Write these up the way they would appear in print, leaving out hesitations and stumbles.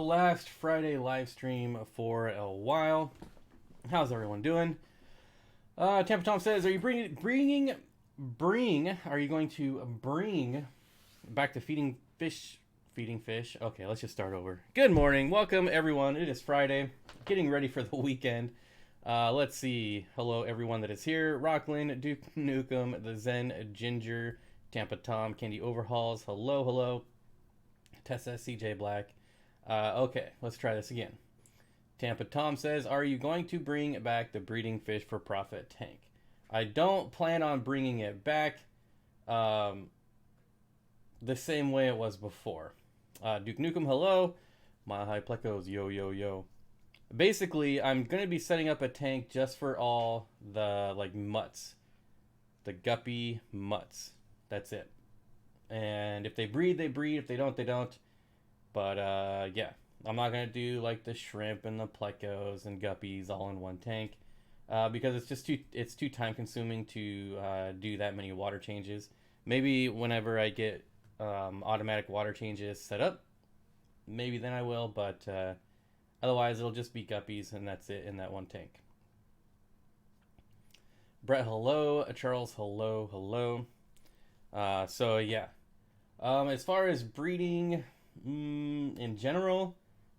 last Friday live stream for a while. How's everyone doing? Tampa Tom says, are you are you going to bring back to feeding fish? Feeding fish? Okay, let's just start over. Good morning. Welcome, everyone. It is Friday. Getting ready for the weekend. Let's see. Hello, everyone that is here. Rocklin, Duke Nukem, the Zen Ginger, Tampa Tom, Candy Overhauls. Hello, hello. Tessa, CJ Black. Okay, let's try this again. Tampa Tom says, are you going to bring back the breeding fish for profit tank? I don't plan on bringing it back the same way it was before. Duke Nukem, hello. My High Plecos, yo, yo, yo. Basically, I'm going to be setting up a tank just for all the, mutts. The guppy mutts. That's it. And if they breed, they breed. If they don't, they don't. But, yeah. I'm not going to do, the shrimp and the plecos and guppies all in one tank. Because it's just too time-consuming to do that many water changes. Maybe whenever I get automatic water changes set up, maybe then I will. But otherwise, it'll just be guppies, and that's it in that one tank. Brett, hello. Charles, hello, hello. So, yeah. As far as breeding in general,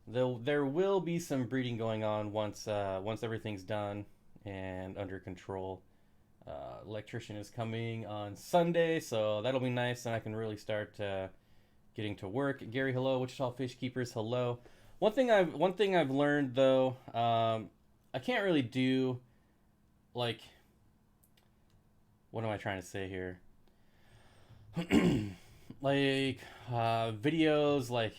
there will be some breeding going on once everything's done and under control. Electrician is coming on Sunday, so that'll be nice, and I can really start getting to work. Gary, hello. Wichita Fish Keepers, hello. One thing I've learned though, I can't really do what am I trying to say here? Videos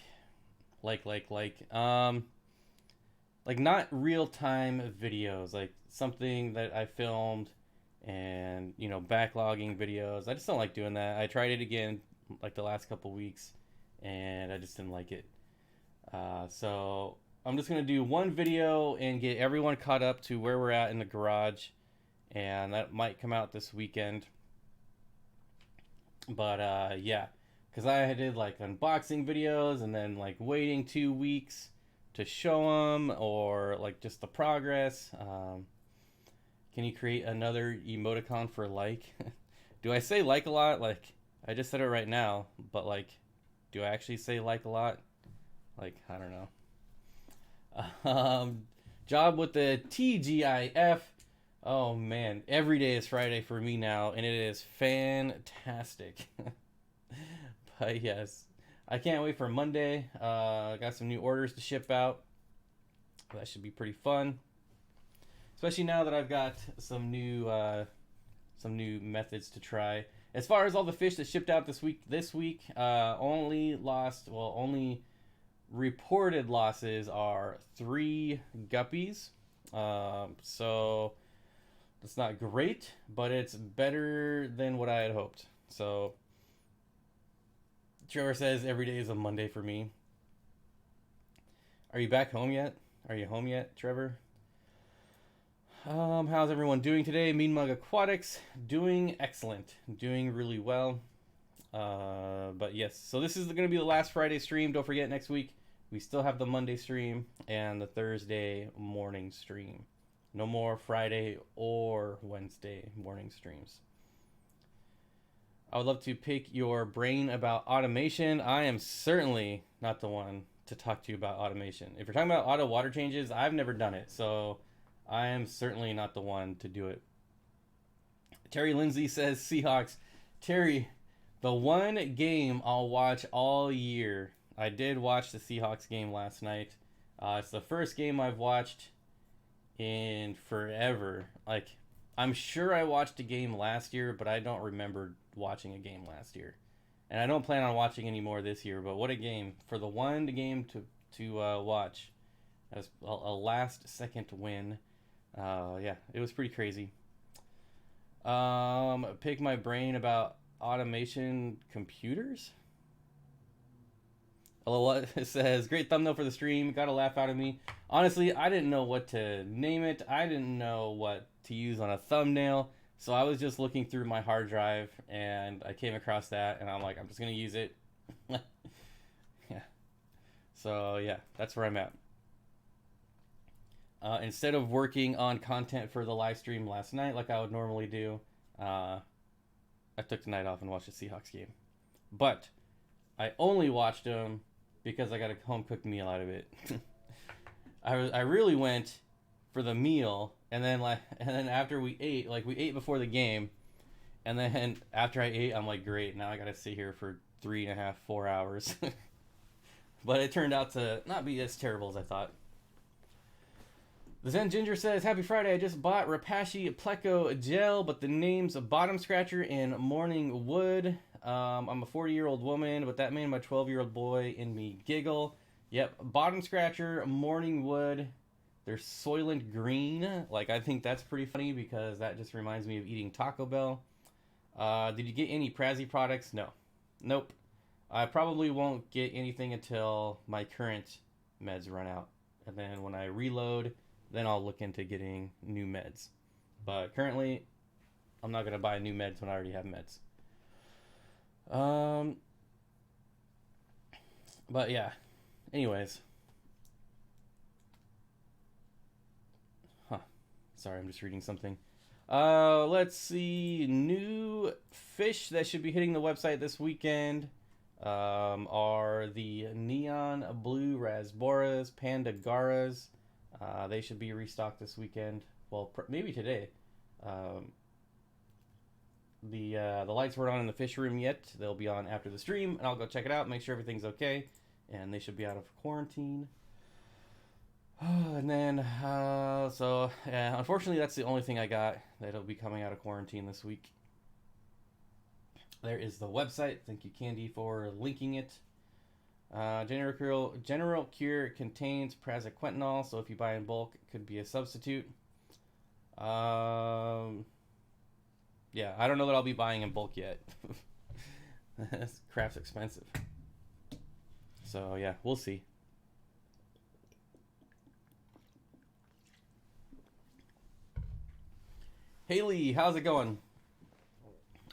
not real-time videos, something that I filmed and backlogging videos. I just don't like doing that. I tried it again the last couple weeks and I just didn't like it. So I'm just gonna do one video and get everyone caught up to where we're at in the garage, and that might come out this weekend. But yeah, because I did unboxing videos and then waiting 2 weeks to show them, or just the progress. Can you create another emoticon for do I say a lot? I just said it right now, but do I actually say a lot? I don't know. Job with the TGIF. Oh man, every day is Friday for me now, and it is fantastic. But yes, I can't wait for Monday. Got some new orders to ship out. That should be pretty fun, especially now that I've got some new methods to try. As far as all the fish that shipped out this week, only reported losses are 3 guppies. So it's not great, but it's better than what I had hoped. So Trevor says every day is a Monday for me. Are you back home yet? Are you home yet, Trevor? How's everyone doing today? Mean Mug Aquatics, doing excellent, doing really well. But yes, so this is going to be the last Friday stream. Don't forget, next week we still have the Monday stream and the Thursday morning stream. No more Friday or Wednesday morning streams. I would love to pick your brain about automation. I am certainly not the one to talk to you about automation. If you're talking about auto water changes, I've never done it, so I am certainly not the one to do it. Terry Lindsay says, Seahawks. Terry, the one game I'll watch all year. I did watch the Seahawks game last night. It's the first game I've watched in forever. I'm sure I watched a game last year, but I don't remember watching a game last year. And I don't plan on watching any more this year, but what a game. For the one game to watch. That was a last-second win. Yeah, it was pretty crazy. Pick my brain about automation computers? Hello, it says, great thumbnail for the stream. Got a laugh out of me. Honestly, I didn't know what to name it. I didn't know what to use on a thumbnail. So I was just looking through my hard drive and I came across that and I'm like, I'm just going to use it. Yeah. So yeah, that's where I'm at. Instead of working on content for the live stream last night like I would normally do, I took the night off and watched the Seahawks game. But I only watched them because I got a home cooked meal out of it. I really went for the meal, and then after we ate, like we ate before the game, and then after I ate, I'm like, great, now I gotta sit here for 3.5, 4 hours. But it turned out to not be as terrible as I thought. The Zen Ginger says, Happy Friday, I just bought Rapashi Pleco gel, but the name's Bottom Scratcher and Morning Wood. I'm a 40-year-old woman, but that made my 12-year-old boy in me giggle. Yep, Bottom Scratcher, Morning Wood. They're Soylent Green. Like, I think that's pretty funny because that just reminds me of eating Taco Bell. Did you get any Prazzy products? No. Nope. I probably won't get anything until my current meds run out. And then when I reload, then I'll look into getting new meds. But currently, I'm not going to buy new meds when I already have meds. But yeah. Anyways. Sorry, I'm just reading something. Let's see. New fish that should be hitting the website this weekend are the neon blue rasboras, pandagaras. They should be restocked this weekend. Well, maybe today. The lights weren't on in the fish room yet. They'll be on after the stream, and I'll go check it out, make sure everything's okay, and they should be out of quarantine. And then, so, yeah, unfortunately, that's the only thing I got that'll be coming out of quarantine this week. There is the website. Thank you, Candy, for linking it. General Cure contains praziquantel, so if you buy in bulk, it could be a substitute. Yeah, I don't know that I'll be buying in bulk yet. This crap's expensive. So, yeah, we'll see. Haley, how's it going?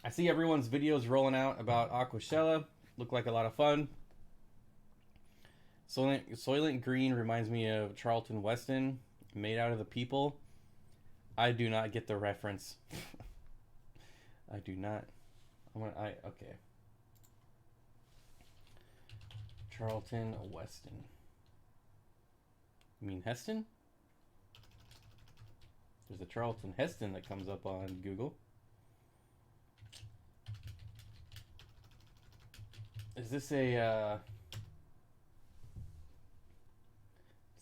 I see everyone's videos rolling out about Aquashella. Look like a lot of fun. Soylent Green reminds me of Charlton Weston, made out of the people. I do not get the reference. I do not. Okay. Charlton Weston. You mean Heston? There's a Charlton Heston that comes up on Google. Is this a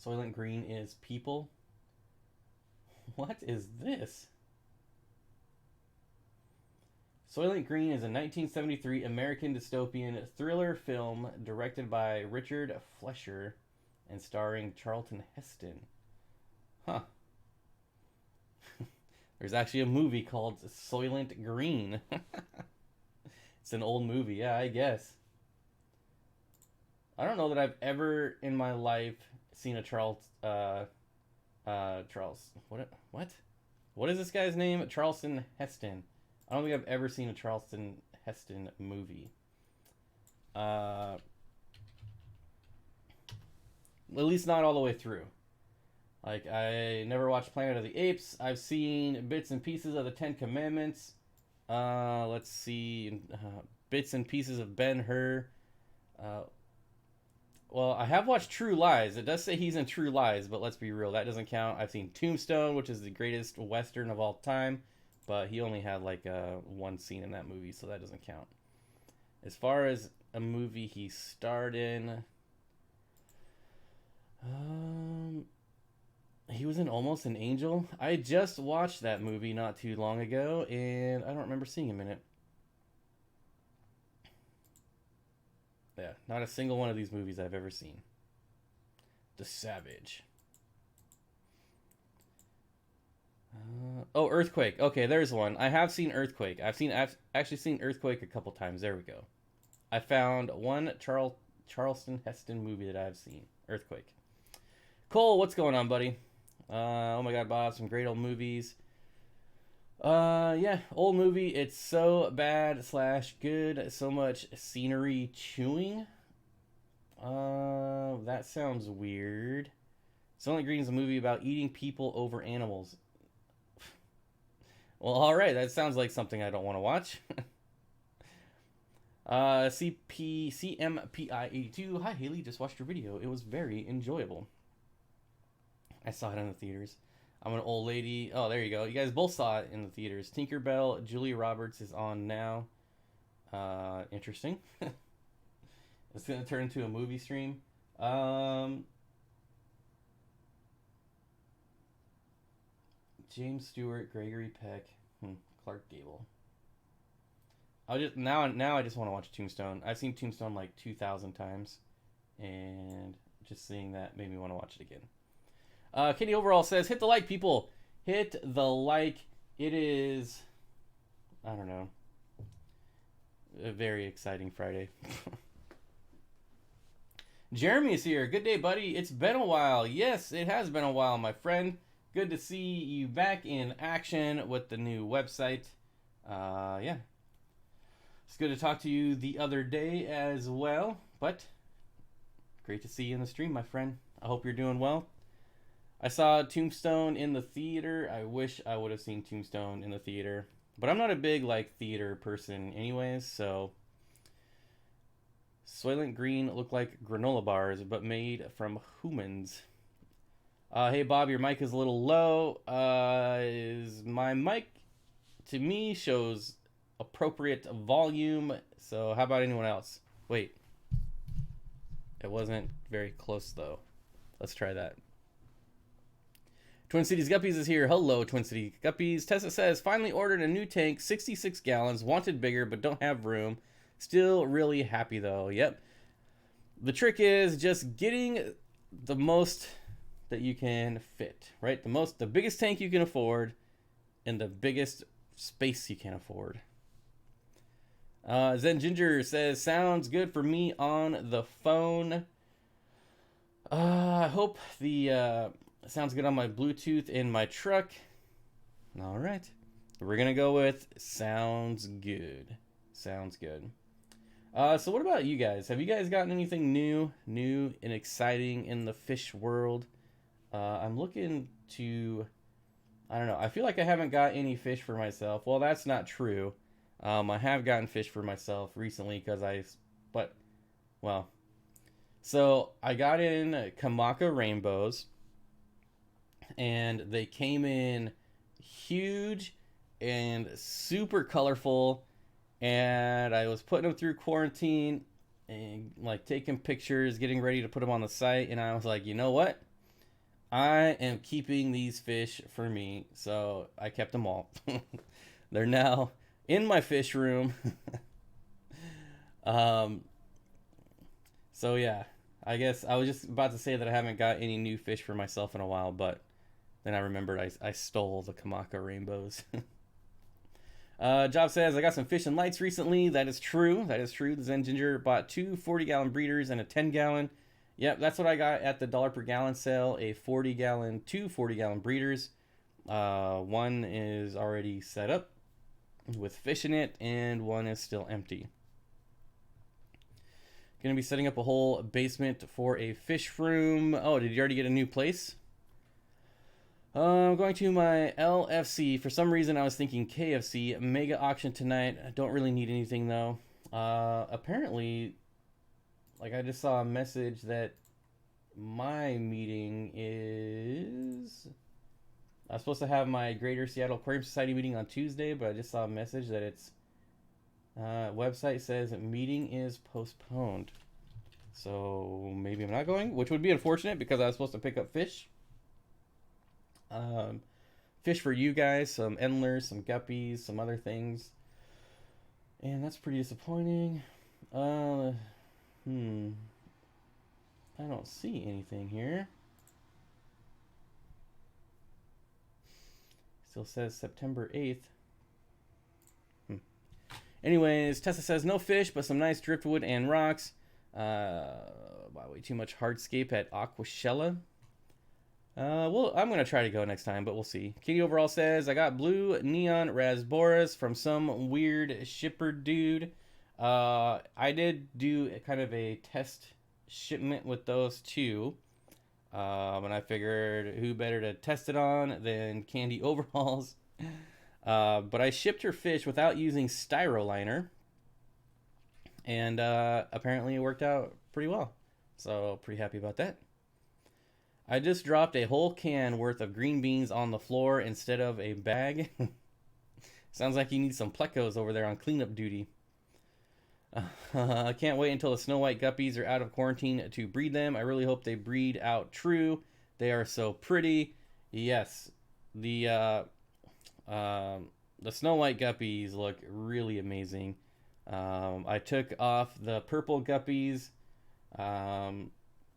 Soylent Green is people? What is this? Soylent Green is a 1973 American dystopian thriller film directed by Richard Fleischer and starring Charlton Heston. Huh. There's actually a movie called Soylent Green. It's an old movie, yeah, I guess. I don't know that I've ever in my life seen a What is this guy's name? Charlton Heston. I don't think I've ever seen a Charlton Heston movie. At least not all the way through. Like, I never watched Planet of the Apes. I've seen bits and pieces of the Ten Commandments. Let's see. Bits and pieces of Ben-Hur. Well, I have watched True Lies. It does say he's in True Lies, but let's be real, that doesn't count. I've seen Tombstone, which is the greatest Western of all time, but he only had like one scene in that movie, so that doesn't count. As far as a movie he starred in, he was in Almost an Angel. I just watched that movie not too long ago, and I don't remember seeing him in it. Yeah, not a single one of these movies I've ever seen. The Savage. Oh, Earthquake. Okay, there's one. I have seen Earthquake. I've actually seen Earthquake a couple times. There we go. I found one Charlton Heston movie that I've seen. Earthquake. Cole, what's going on, buddy? Oh my god, Bob, some great old movies. Yeah, old movie. It's so bad / good. So much scenery chewing. That sounds weird. Silent Green is a movie about eating people over animals. Well, alright, that sounds like something I don't want to watch. CMPI82. Hi, Haley. Just watched your video. It was very enjoyable. I saw it in the theaters. I'm an old lady. Oh, there you go. You guys both saw it in the theaters. Tinkerbell, Julia Roberts is on now. Interesting. It's going to turn into a movie stream. James Stewart, Gregory Peck, Clark Gable. I just want to watch Tombstone. I've seen Tombstone like 2,000 times, and just seeing that made me want to watch it again. Katie Overall says, hit the like, people. Hit the like. It is, I don't know, a very exciting Friday. Jeremy is here. Good day, buddy. It's been a while. Yes, it has been a while, my friend. Good to see you back in action with the new website. Yeah. It's good to talk to you the other day as well, but great to see you in the stream, my friend. I hope you're doing well. I saw Tombstone in the theater. I wish I would have seen Tombstone in the theater, but I'm not a big theater person anyways, so Soylent Green look like granola bars, but made from humans. Hey Bob, your mic is a little low. Is my mic to me shows appropriate volume, so how about anyone else? Wait, it wasn't very close though. Let's try that. Twin Cities Guppies is here. Hello, Twin City Guppies. Tessa says, finally ordered a new tank, 66 gallons, wanted bigger but don't have room. Still really happy though. Yep. The trick is just getting the most that you can fit, right? The biggest tank you can afford and the biggest space you can afford. Zen Ginger says, sounds good for me on the phone. I hope the sounds good on my Bluetooth in my truck. All right. We're going to go with sounds good. Sounds good. So what about you guys? Have you guys gotten anything new and exciting in the fish world? I'm looking to, I don't know. I feel like I haven't got any fish for myself. Well, that's not true. I have gotten fish for myself recently so I got in Kamaka rainbows, and they came in huge and super colorful, and I was putting them through quarantine and taking pictures, getting ready to put them on the site, and I was like, you know what? I am keeping these fish for me, so I kept them all. They're now in my fish room. So yeah, I guess I was just about to say that I haven't got any new fish for myself in a while, but then I remembered I stole the Kamaka rainbows. Job says, I got some fish and lights recently. That is true. That is true. The Zen Ginger bought 2 40-gallon breeders and a 10-gallon. Yep, that's what I got at the $1 per gallon sale. A 40-gallon, 2 40-gallon breeders. One is already set up with fish in it, and one is still empty. Gonna be setting up a whole basement for a fish room. Oh, did you already get a new place? I'm going to my LFC. For some reason, I was thinking KFC. Mega auction tonight. I don't really need anything, though. Apparently, I just saw a message that my meeting is... I was supposed to have my Greater Seattle Aquarium Society meeting on Tuesday, but I just saw a message that it's... website says meeting is postponed. So maybe I'm not going, which would be unfortunate because I was supposed to pick up fish. Fish for you guys, some endlers, some guppies, some other things. And that's pretty disappointing. I don't see anything here. Still says September 8th. Anyways, Tessa says no fish, but some nice driftwood and rocks. Way too much hardscape at Aquascaping. Well, I'm gonna try to go next time, but we'll see. Katie Overall says I got blue neon rasboras from some weird shipper dude. I did do kind of a test shipment with those two. And I figured who better to test it on than Candy Overalls. But I shipped her fish without using styroliner, and apparently it worked out pretty well. So pretty happy about that. I just dropped a whole can worth of green beans on the floor instead of a bag. Sounds like you need some plecos over there on cleanup duty. I can't wait until the snow white guppies are out of quarantine to breed them. I really hope they breed out true. They are so pretty. Yes, the snow white guppies look really amazing. I took off the purple guppies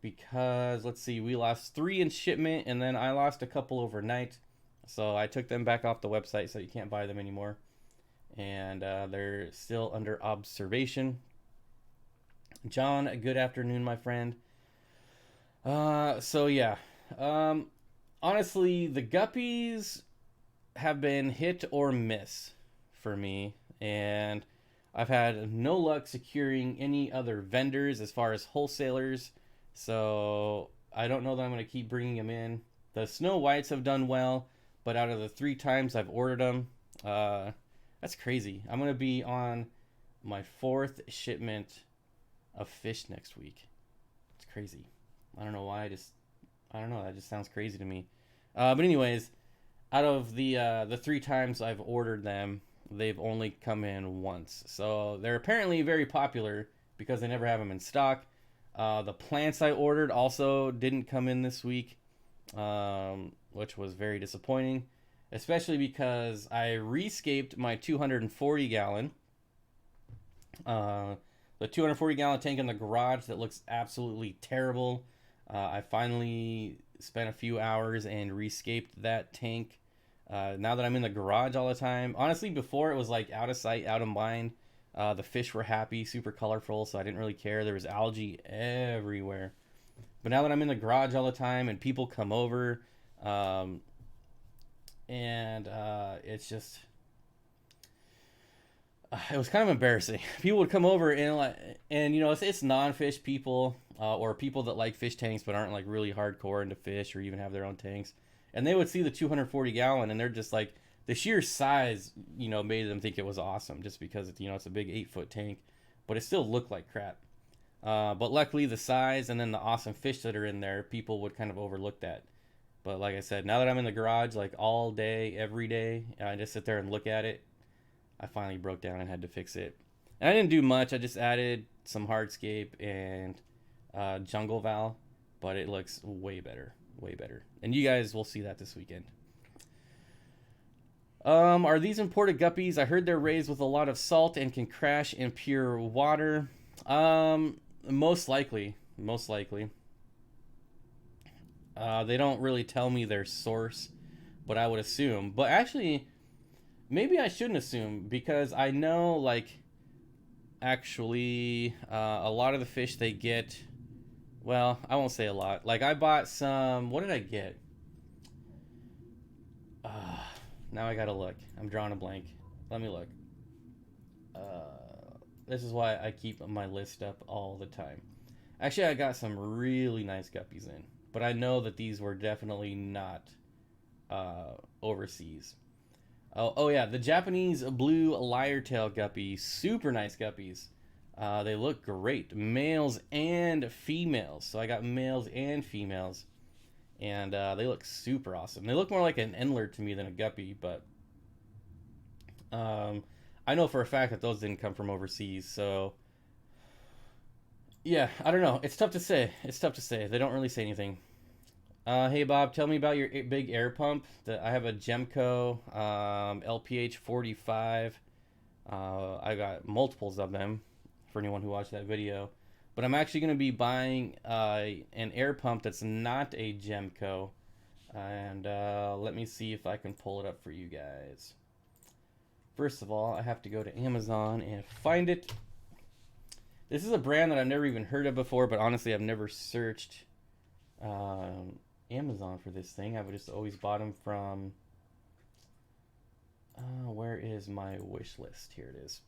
because, let's see, we lost 3 in shipment, and then I lost a couple overnight. So I took them back off the website, so you can't buy them anymore. And they're still under observation. John, good afternoon, my friend. So yeah, honestly, the guppies have been hit or miss for me, and I've had no luck securing any other vendors as far as wholesalers, so I don't know that I'm going to keep bringing them in. The snow whites have done well, but out of the 3 times I've ordered them, that's crazy. I'm going to be on my 4th shipment of fish next week. It's crazy. I don't know why. I don't know. That just sounds crazy to me. But anyways, out of the 3 times I've ordered them, they've only come in once. So they're apparently very popular because they never have them in stock. The plants I ordered also didn't come in this week, which was very disappointing. Especially because I rescaped my 240 gallon. The 240 gallon tank in the garage that looks absolutely terrible. I finally spent a few hours and rescaped that tank. Now that I'm in the garage all the time. Honestly, before it was like out of sight, out of mind. The fish were happy, super colorful, so I didn't really care. There was algae everywhere. But now that I'm in the garage all the time and people come over, it's just, it was kind of embarrassing. People would come over and you know, it's non-fish people, or people that like fish tanks but aren't like really hardcore into fish or even have their own tanks, and they would see the 240 gallon and they're just like, the sheer size, you know, made them think it was awesome just because it's, you know, it's a big 8-foot tank, but it still looked like crap. But luckily the size and then the awesome fish that are in there, people would kind of overlook that. But like I said, now that I'm in the garage like all day, every day, and I just sit there and look at it, I finally broke down and had to fix it. And I didn't do much. I just added some hardscape and jungle val, but it looks way better, way better. And you guys will see that this weekend. Are these imported guppies? I heard they're raised with a lot of salt and can crash in pure water. Most likely. They don't really tell me their source, but I would assume. But actually, maybe I shouldn't assume, because I know, like, actually, a lot of the fish they get, well, I won't say a lot. Like, I bought some, what did I get? Now I gotta look. I'm drawing a blank. Let me look. This is why I keep my list up all the time. Actually, I got some really nice guppies in, but I know that these were definitely not overseas. Oh yeah, the Japanese blue lyre-tail guppies, super nice guppies. They look great, males and females. So I got males and females, and they look super awesome. They look more like an Endler to me than a guppy, but I know for a fact that those didn't come from overseas. So yeah, I don't know. It's tough to say. They don't really say anything. Hey Bob, tell me about your big air pump. I have a Gemco LPH 45. I got multiples of them for anyone who watched that video. But I'm actually going to be buying an air pump that's not a Gemco. And let me see if I can pull it up for you guys. First of all, I have to go to Amazon and find it. This is a brand that I've never even heard of before, but honestly, I've never searched Amazon for this thing. I've just always bought them from, where is my wish list? Here it is.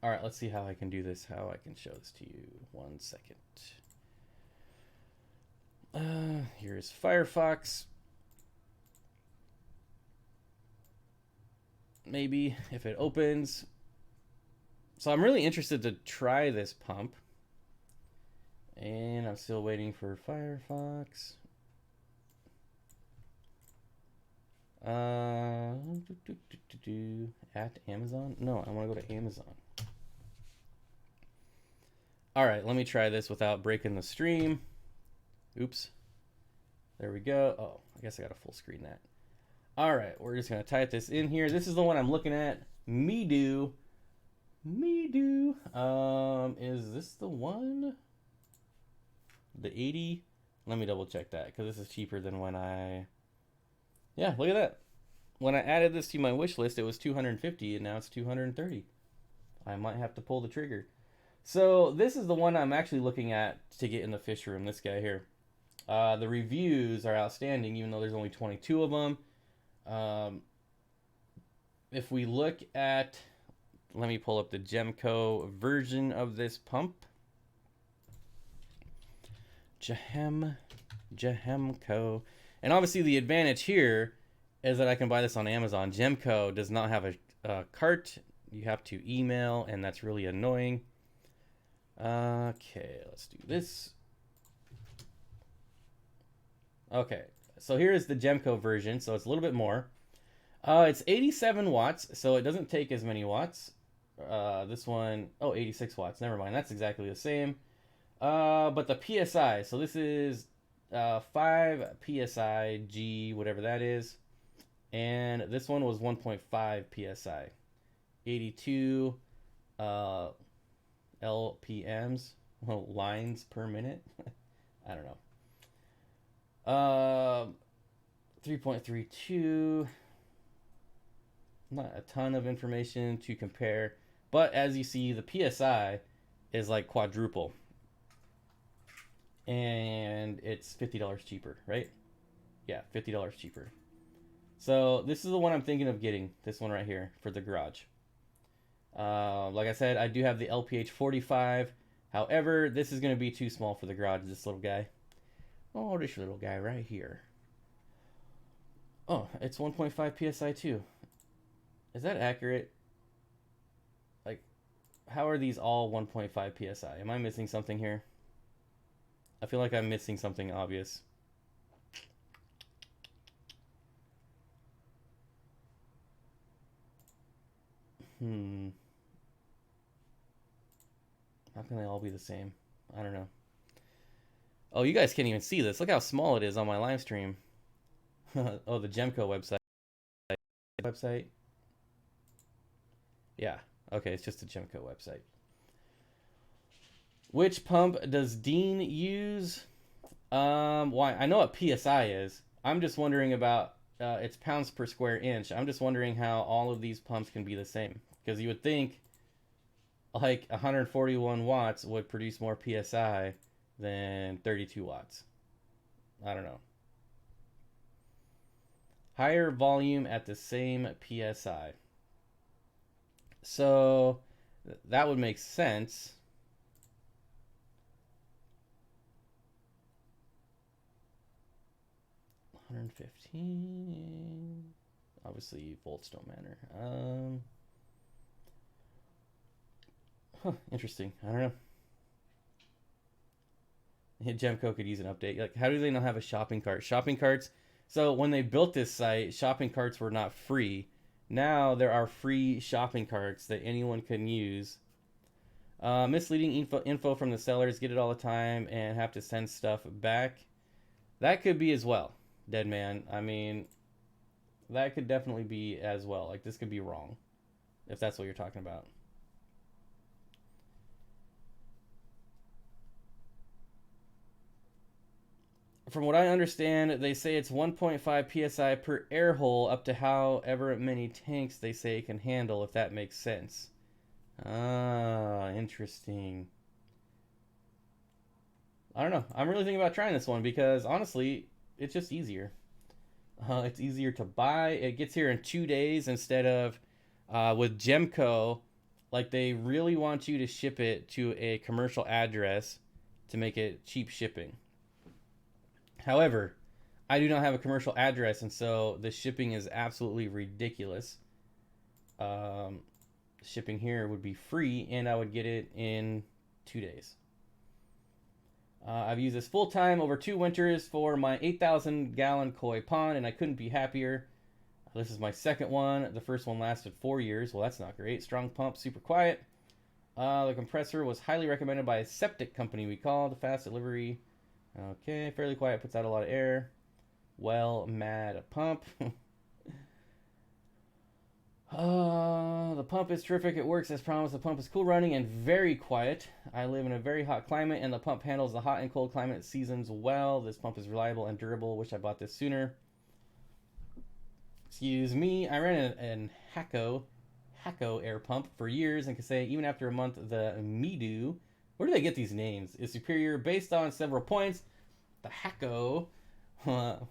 All right, let's see how I can do this, how I can show this to you. 1 second. Here's Firefox. Maybe if it opens. So I'm really interested to try this pump. And I'm still waiting for Firefox. At Amazon? No, I want to go to Amazon. All right, let me try this without breaking the stream. Oops. There we go. Oh, I guess I got a full screen that. All right, we're just going to type this in here. This is the one I'm looking at. Me-do. Is this the one? The 80? Let me double check that because this is cheaper than when I... Yeah, look at that. When I added this to my wish list, it was $250 and now it's $230. I might have to pull the trigger. So this is the one I'm actually looking at to get in the fish room, this guy here. The reviews are outstanding, even though there's only 22 of them. If we look at, let me pull up the Gemco version of this pump. Gemco. And obviously the advantage here is that I can buy this on Amazon. Gemco does not have a cart. You have to email, and that's really annoying. Okay, let's do this. Okay, so here is the Gemco version, so it's a little bit more. It's 87 watts, so it doesn't take as many watts. This one, 86 watts, never mind, that's exactly the same. But the PSI, so this is 5 PSI G, whatever that is. And this one was 1.5 PSI. 82 LPMs, well, lines per minute. I don't know. 3.32. Not a ton of information to compare, but as you see, the PSI is like quadruple, and it's $50 cheaper, right? Yeah, $50 cheaper. So this is the one I'm thinking of getting. This one right here for the garage. Like I said, I do have the LPH 45. However, this is going to be too small for the garage. This little guy. Oh, this little guy right here. Oh, it's 1.5 PSI too. Is that accurate? Like, how are these all 1.5 PSI? Am I missing something here? I feel like I'm missing something obvious. How can they all be the same? I don't know. Oh, you guys can't even see this. Look how small it is on my live stream. Oh, the Gemco website. Yeah. Okay, it's just a Gemco website. Which pump does Dean use? Why? I know what PSI is. I'm just wondering about its pounds per square inch. I'm just wondering how all of these pumps can be the same. Because you would think like 141 watts would produce more PSI than 32 watts. I don't know. Higher volume at the same PSI. So that would make sense. $115. Obviously, volts don't matter. Interesting. I don't know. Gemco could use an update. Like, how do they not have a shopping cart? Shopping carts. So when they built this site, shopping carts were not free. Now there are free shopping carts that anyone can use. Misleading info from the sellers, get it all the time, and have to send stuff back. That could be as well, Dead Man. I mean, that could definitely be as well. Like, this could be wrong, if that's what you're talking about. From what I understand, they say it's 1.5 PSI per air hole up to however many tanks they say it can handle, if that makes sense. Ah, interesting. I don't know. I'm really thinking about trying this one because, honestly, it's just easier. It's easier to buy. It gets here in 2 days instead of with Gemco. Like, they really want you to ship it to a commercial address to make it cheap shipping. However, I do not have a commercial address, and so the shipping is absolutely ridiculous. Shipping here would be free, and I would get it in 2 days. I've used this full time over 2 winters for my 8,000 gallon koi pond, and I couldn't be happier. This is my second one. The first one lasted 4 years. Well, that's not great. Strong pump, super quiet. The compressor was highly recommended by a septic company we called. Fast delivery. Okay, fairly quiet, puts out a lot of air. Well, mad pump. The pump is terrific. It works as promised. The pump is cool running and very quiet. I live in a very hot climate, and the pump handles the hot and cold climate seasons well. This pump is reliable and durable. Wish I bought this sooner. Excuse me. I ran an Hakko air pump for years and can say even after a month the Midu, where do they get these names, is superior based on several points. The Hakko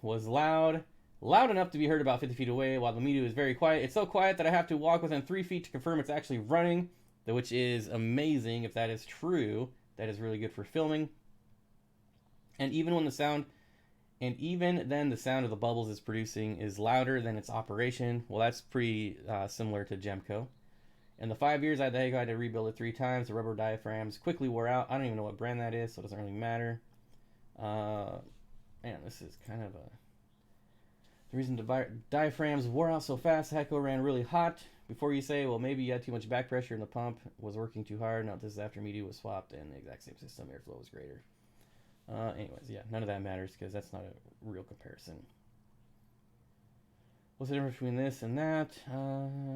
was loud enough to be heard about 50 feet away, while the Midu is very quiet. It's so quiet that I have to walk within 3 feet to confirm it's actually running, which is amazing. If that is true, that is really good for filming. And even then, the sound of the bubbles it's producing is louder than its operation. Well, that's pretty similar to Gemco. In the 5 years I had the Hakko, I had to rebuild it 3 times. The rubber diaphragms quickly wore out. I don't even know what brand that is, so it doesn't really matter. Man, this is kind of a... The reason the diaphragms wore out so fast, the Hakko ran really hot. Before you say, well, maybe you had too much back pressure and the pump was working too hard. No, this is after Midu was swapped and the exact same system. Airflow was greater. Anyways, yeah, none of that matters because that's not a real comparison. What's the difference between this and that?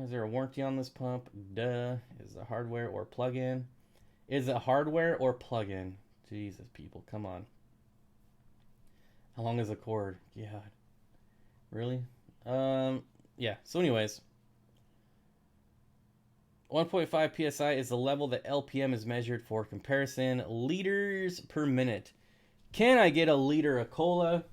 Is there a warranty on this pump? Duh. Is it hardware or plug-in? Is it hardware or plug-in? Jesus, people, come on. How long is the cord? God. Really? Yeah, so anyways. 1.5 psi is the level that LPM is measured for comparison. Liters per minute. Can I get a liter of cola?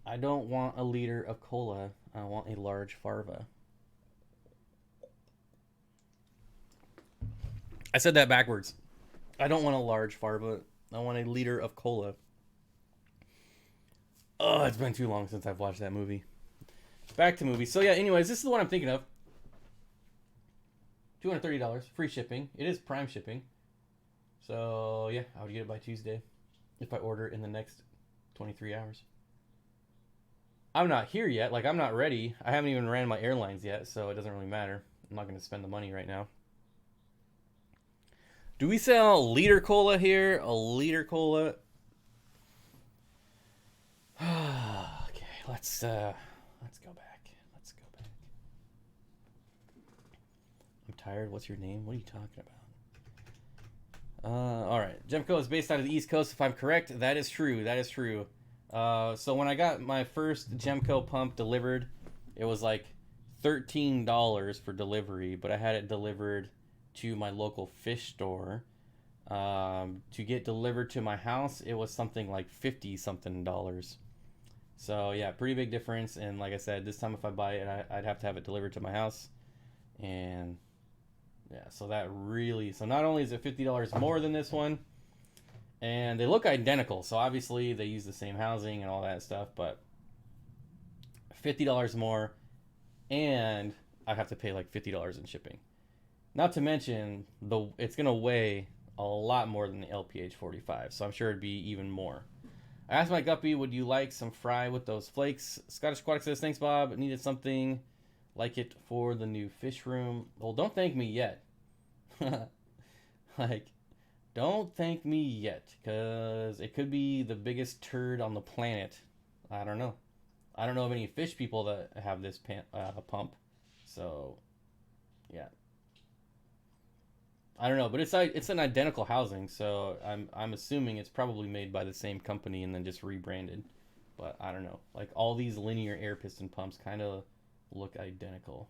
I don't want a liter of cola. I want a large farva. I said that backwards. I don't want a large farva. I want a liter of cola. Oh, it's been too long since I've watched that movie. Back to movies. So yeah, anyways, this is the one I'm thinking of. $230, free shipping. It is Prime shipping. So yeah, I would get it by Tuesday if I order in the next 23 hours. I'm not here yet. Like, I'm not ready. I haven't even ran my airlines yet, so it doesn't really matter. I'm not going to spend the money right now. Do we sell liter cola here? A liter cola? Okay, let's go back. Let's go back. I'm tired. What's your name? What are you talking about? All right. Gemco is based out of the East Coast, if I'm correct. That is true. That is true. So when I got my first Gemco pump delivered, it was like $13 for delivery, but I had it delivered to my local fish store. To get delivered to my house, it was something like $50-something. So yeah, pretty big difference. And like I said, this time if I buy it, I'd have to have it delivered to my house. And yeah, so that really, so not only is it $50 more than this one, and they look identical, so obviously they use the same housing and all that stuff, but $50 more, and I have to pay like $50 in shipping. Not to mention, it's going to weigh a lot more than the LPH 45, so I'm sure it'd be even more. I asked my guppy, would you like some fry with those flakes? Scottish Aquatics says, thanks, Bob. Needed something like it for the new fish room. Well, don't thank me yet. Like, don't thank me yet, because it could be the biggest turd on the planet. I don't know. I don't know of any fish people that have this pump. So, yeah. I don't know, but it's an identical housing, so I'm assuming it's probably made by the same company and then just rebranded. But I don't know. Like, all these linear air piston pumps kind of look identical,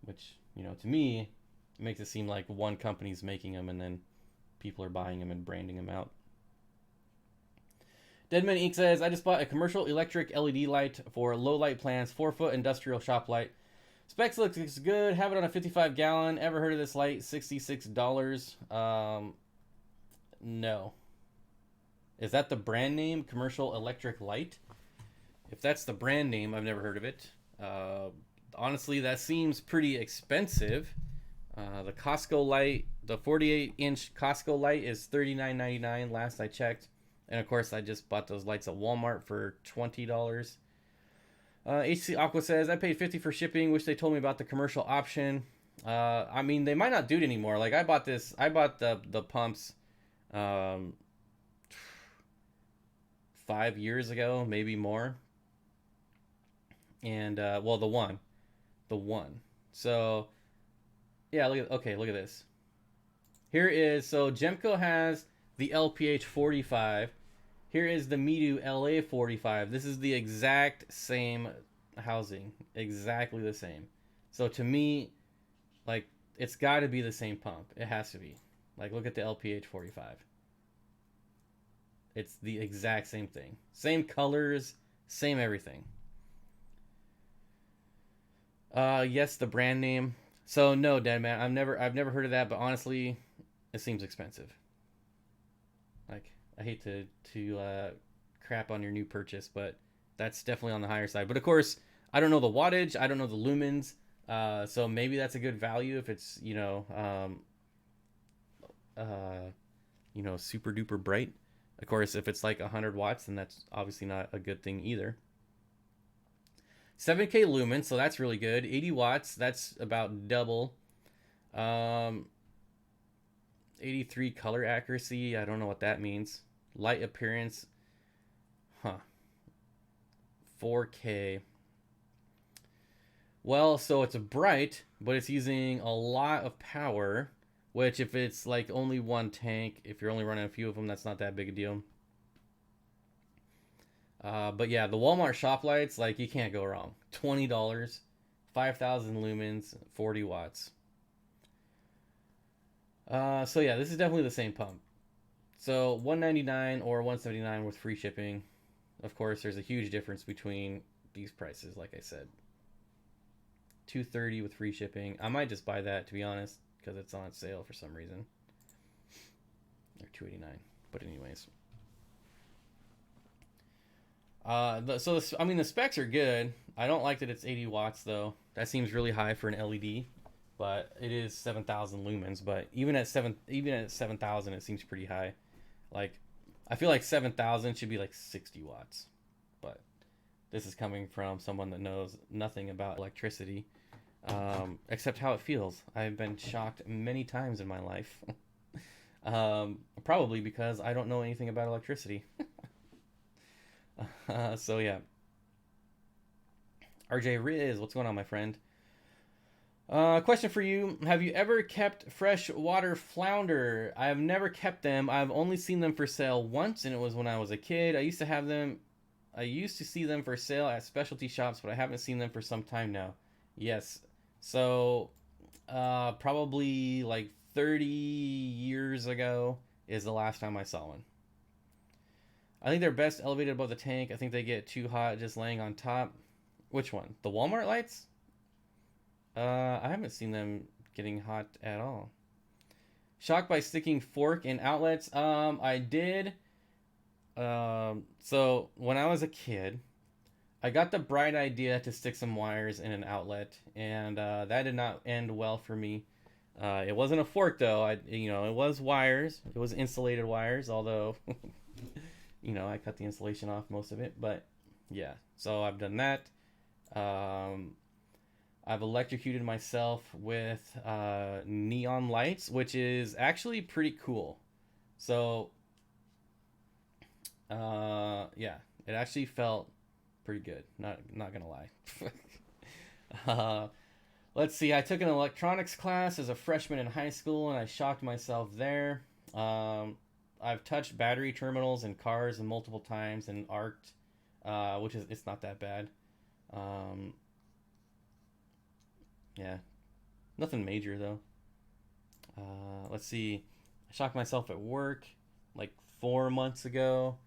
which, you know, to me, it makes it seem like one company's making them and then people are buying them and branding them out. Deadman Inc. says, I just bought a commercial electric LED light for low light plans, 4-foot industrial shop light. Specs looks good. Have it on a 55 gallon. Ever heard of this light? $66. No. Is that the brand name? Commercial electric light? If that's the brand name, I've never heard of it. Honestly, that seems pretty expensive. The Costco light, the 48-inch Costco light is $39.99 last I checked. And of course, I just bought those lights at Walmart for $20. HC Aqua says, I paid $50 for shipping. Wish they told me about the commercial option. I mean, they might not do it anymore. Like, I bought the pumps 5 years ago, maybe more. And, well, the one. So, yeah, look at this. Here is, so Gemco has the LPH 45. Here is the Midu LA 45. This is the exact same housing. Exactly the same. So to me, like, it's got to be the same pump. It has to be. Like, look at the LPH 45. It's the exact same thing. Same colors, same everything. Yes, the brand name. So no, Deadman, I've never heard of that, but honestly, it seems expensive. Like, I hate to crap on your new purchase, but that's definitely on the higher side. But of course, I don't know the wattage, I don't know the lumens, so maybe that's a good value if it's super duper bright. Of course, if it's like 100 watts, then that's obviously not a good thing either. 7K lumens, so that's really good. 80 watts, that's about double. 83 color accuracy, I don't know what that means. Light appearance, 4K. Well, so it's bright, but it's using a lot of power, which if it's like only one tank, if you're only running a few of them, that's not that big a deal. But yeah, the Walmart shop lights, like, you can't go wrong. $20, 5,000 lumens, 40 watts. So yeah, this is definitely the same pump. So $199 or $179 with free shipping. Of course, there's a huge difference between these prices, like I said. $230 with free shipping. I might just buy that, to be honest, because it's on sale for some reason. Or $289. But anyways. The specs are good. I don't like that it's 80 watts though. That seems really high for an LED, but it is 7,000 lumens. But even at 7,000, it seems pretty high. Like, I feel like 7,000 should be like 60 watts. But this is coming from someone that knows nothing about electricity, except how it feels. I've been shocked many times in my life. Probably because I don't know anything about electricity. So yeah. RJ Riz, what's going on, my friend? Question for you. Have you ever kept freshwater flounder? I have never kept them. I've only seen them for sale once, and it was when I was a kid. I used to see them for sale at specialty shops, but I haven't seen them for some time now. Yes. So, probably like 30 years ago is the last time I saw one. I think they're best elevated above the tank. I think they get too hot just laying on top. Which one? The Walmart lights? I haven't seen them getting hot at all. Shocked by sticking fork in outlets? I did. So when I was a kid, I got the bright idea to stick some wires in an outlet, and that did not end well for me. It wasn't a fork though. It was wires. It was insulated wires, although I cut the insulation off most of it. But yeah, so I've done that. I've electrocuted myself with neon lights, which is actually pretty cool. So yeah, it actually felt pretty good. Not gonna lie. Let's see. I took an electronics class as a freshman in high school, and I shocked myself there. I've touched battery terminals in cars multiple times and arced, it's not that bad. Yeah, nothing major though. Let's see. I shocked myself at work like 4 months ago.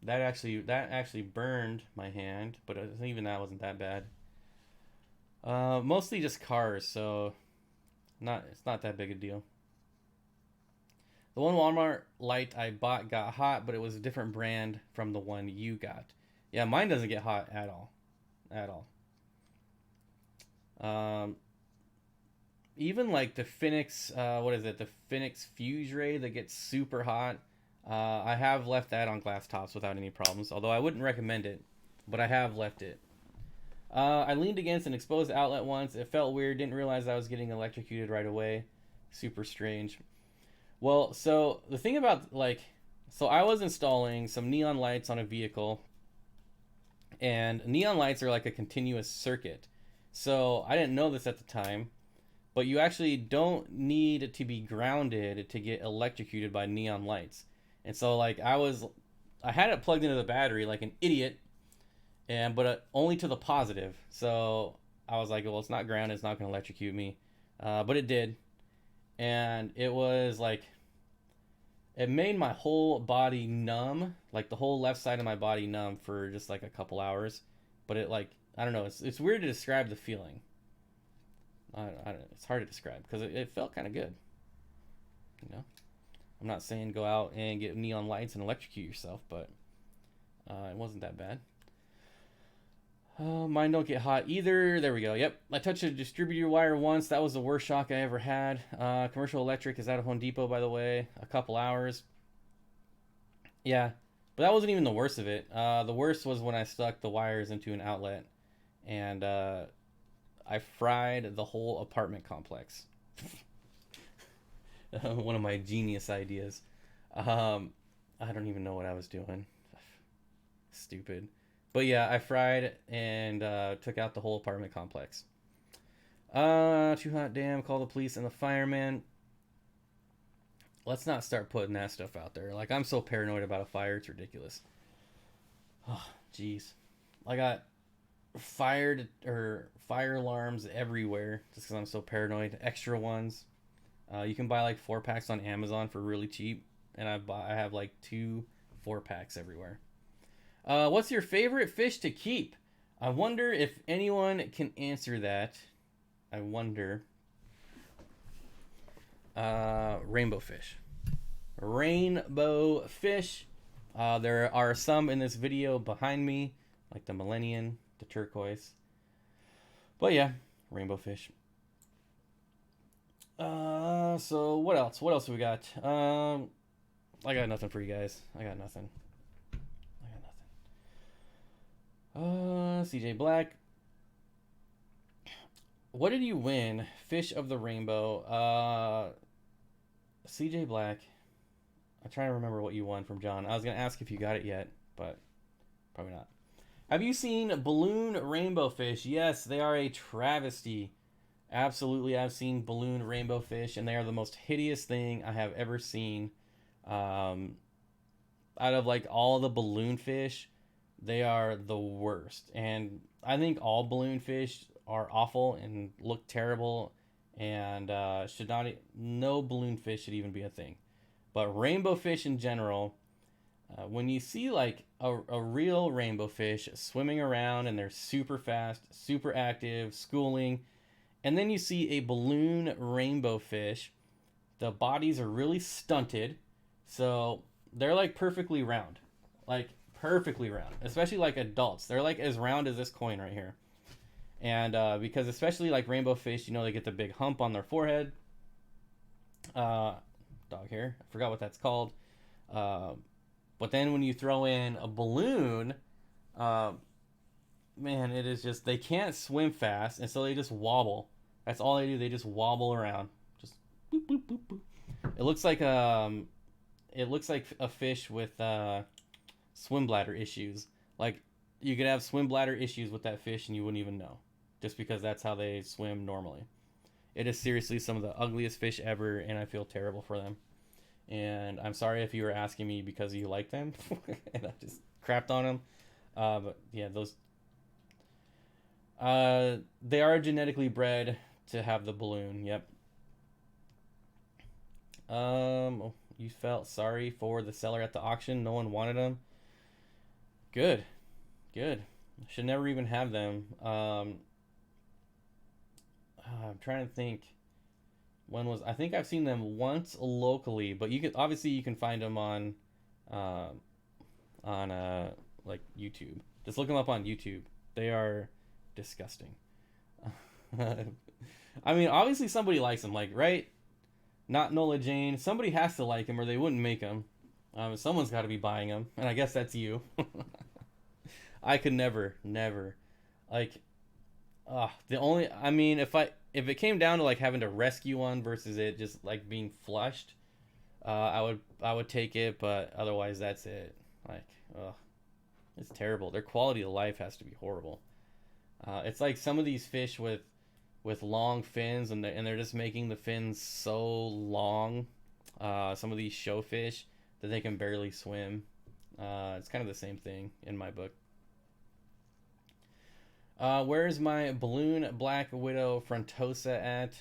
That actually burned my hand, but even that wasn't that bad. Mostly just cars, so it's not that big a deal. The one Walmart light I bought got hot, but it was a different brand from the one you got. Yeah, mine doesn't get hot at all. At all. Even like the Phoenix, what is it? The Phoenix Fuse Ray that gets super hot. I have left that on glass tops without any problems, although I wouldn't recommend it, but I have left it. I leaned against an exposed outlet once. It felt weird. Didn't realize I was getting electrocuted right away. Super strange. Well, so the thing about so I was installing some neon lights on a vehicle, and neon lights are like a continuous circuit. So I didn't know this at the time, but you actually don't need to be grounded to get electrocuted by neon lights. And so like I had it plugged into the battery like an idiot, but only to the positive. So I was like, well, it's not grounded, it's not going to electrocute me, but it did. And it was like, it made my whole body numb, like the whole left side of my body numb for just like a couple hours. But it like, I don't know, it's weird to describe the feeling. I don't it's hard to describe because it felt kind of good. You know, I'm not saying go out and get neon lights and electrocute yourself, but it wasn't that bad. Mine don't get hot either. There we go. Yep. I touched a distributor wire once. That was the worst shock I ever had. Commercial Electric is out of Home Depot, by the way. A couple hours. Yeah. But that wasn't even the worst of it. The worst was when I stuck the wires into an outlet. And I fried the whole apartment complex. One of my genius ideas. I don't even know what I was doing. Stupid. But yeah, I fried and took out the whole apartment complex. Too hot, damn. Call the police and the fireman. Let's not start putting that stuff out there. Like, I'm so paranoid about a fire, it's ridiculous. Oh, jeez. I got fire alarms everywhere just because I'm so paranoid. Extra ones. You can buy like 4-packs on Amazon for really cheap. And I have like 2 4-packs everywhere. What's your favorite fish to keep? I wonder if anyone can answer that. I wonder. Rainbow fish. Rainbow fish. There are some in this video behind me, like the Millennium, the turquoise. But yeah, rainbow fish. So what else? What else have we got? I got nothing for you guys. I got nothing. CJ Black. What did you win? Fish of the Rainbow. CJ Black. I'm trying to remember what you won from John. I was going to ask if you got it yet, but probably not. Have you seen balloon rainbow fish? Yes, they are a travesty. Absolutely, I've seen balloon rainbow fish, and they are the most hideous thing I have ever seen. Out of like all the balloon fish, they are the worst. And I think all balloon fish are awful and look terrible, and no balloon fish should even be a thing. But rainbow fish in general, when you see like a real rainbow fish swimming around and they're super fast, super active, schooling, and then you see a balloon rainbow fish, the bodies are really stunted, so they're like perfectly round. Like perfectly round, especially like adults. They're like as round as this coin right here. And because especially like rainbow fish, you know, they get the big hump on their forehead. Dog hair, I forgot what that's called. But then when you throw in a balloon, man, it is just, they can't swim fast, and so they just wobble. That's all they do. They just wobble around. Just boop, boop, boop, boop. It looks like a fish with swim bladder issues. Like, you could have swim bladder issues with that fish and you wouldn't even know, just because that's how they swim normally. It is seriously some of the ugliest fish ever, and I feel terrible for them. And I'm sorry if you were asking me because you like them and I just crapped on them. But yeah, those they are genetically bred to have the balloon. Yep. You felt sorry for the seller at the auction. No one wanted them. Good. Good. Should never even have them. I'm trying to think. When was I think I've seen them once locally, but you can obviously you can find them uh, on like YouTube. Just look them up on YouTube. They are disgusting. I mean, obviously somebody likes them, like right? Not Nola Jane. Somebody has to like them, or they wouldn't make them. Someone's got to be buying them, and I guess that's you. I could never, like, the only. I mean, if it came down to like having to rescue one versus it just like being flushed, I would take it, but otherwise that's it. Like, it's terrible. Their quality of life has to be horrible. It's like some of these fish with long fins, and they're just making the fins so long. Some of these show fish that they can barely swim. It's kind of the same thing in my book. Where's my balloon black widow frontosa at?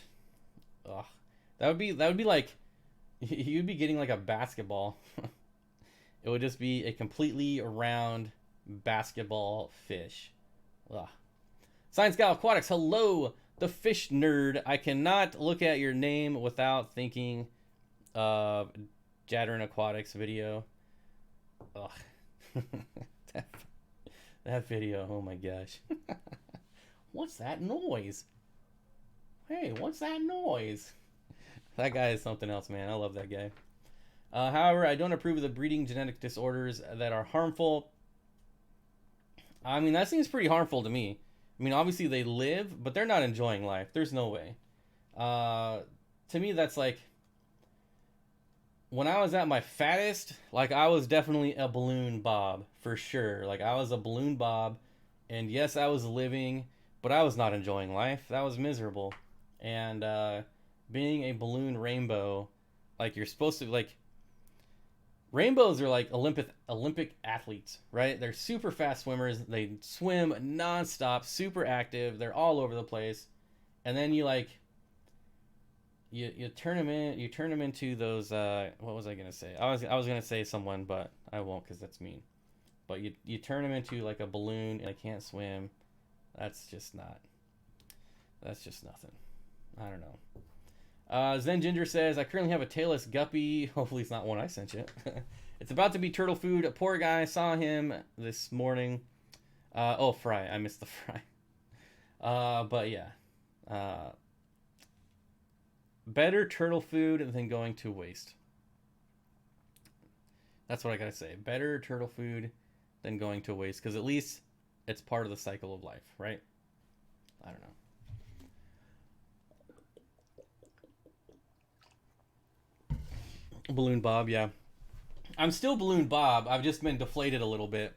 Ugh, that would be like you'd be getting like a basketball. It would just be a completely round basketball fish. Ugh. Science Gal Aquatics, hello, the fish nerd. I cannot look at your name without thinking of Jadron Aquatics video. Ugh. That video, oh my gosh. What's that noise? Hey, what's that noise? That guy is something else, man. I love that guy. However, I don't approve of the breeding genetic disorders that are harmful. I mean, that seems pretty harmful to me. I mean, obviously they live, but they're not enjoying life. There's no way. To me, that's like... When I was at my fattest, like I was definitely a balloon bob for sure. Like I was a balloon bob, and yes, I was living, but I was not enjoying life. That was miserable. And being a balloon rainbow, like you're supposed to like. Rainbows are like Olympic athletes, right? They're super fast swimmers. They swim nonstop, super active. They're all over the place, and then you like. You turn them in. You turn them into those. What was I gonna say? I was gonna say someone, but I won't because that's mean. But you turn them into like a balloon, and they can't swim. That's just not. That's just nothing. I don't know. Zen Ginger says I currently have a tailless guppy. Hopefully it's not one I sent you. It's about to be turtle food. A poor guy, saw him this morning. Oh, fry. I missed the fry. But yeah. Better turtle food than going to waste. That's what I gotta say. Better turtle food than going to waste, because at least it's part of the cycle of life, right? I don't know. Balloon Bob, yeah. I'm still Balloon Bob. I've just been deflated a little bit.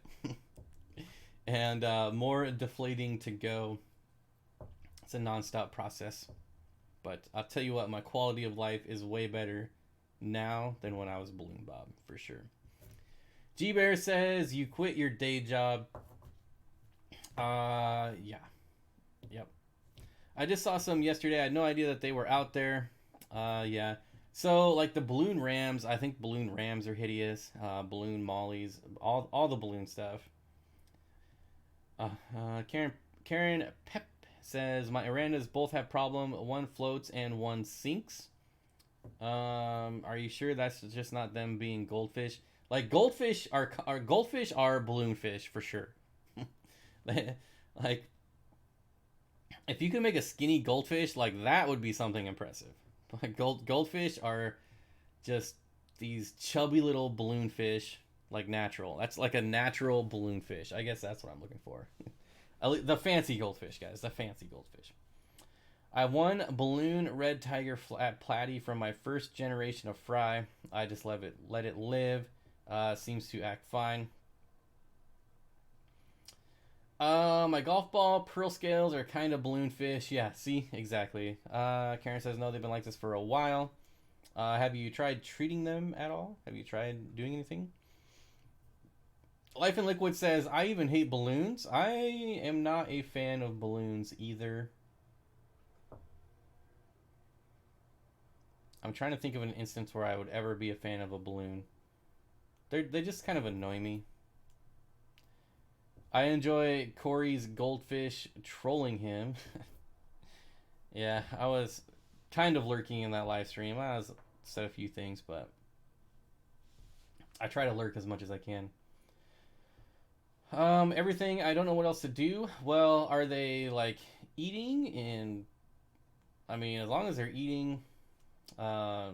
And more deflating to go. It's a non-stop process. But I'll tell you what, my quality of life is way better now than when I was Balloon Bob, for sure. G-Bear says, you quit your day job. Yeah. Yep. I just saw some yesterday. I had no idea that they were out there. Yeah. So, like the balloon rams, I think balloon rams are hideous. Balloon mollies, all the balloon stuff. Karen Pep says, my Arandas both have problem. One floats and one sinks. Are you sure that's just not them being goldfish? Like goldfish are balloon fish for sure. Like if you can make a skinny goldfish, like that would be something impressive. Like goldfish are just these chubby little balloon fish, like natural. That's like a natural balloon fish. I guess that's what I'm looking for. The fancy goldfish, guys. The fancy goldfish. I won balloon red tiger flat platy from my first generation of fry. I just let it live. Seems to act fine. My golf ball pearl scales are kind of balloon fish. Yeah, see, exactly. Karen says no, they've been like this for a while. Have you tried treating them at all? Have you tried doing anything? Life in Liquid says, I even hate balloons. I am not a fan of balloons either. I'm trying to think of an instance where I would ever be a fan of a balloon. They just kind of annoy me. I enjoy Corey's goldfish trolling him. Yeah, I was kind of lurking in that live stream. I was said a few things, but I try to lurk as much as I can. Everything. I don't know what else to do. Well, are they like eating? And I mean, as long as they're eating, uh,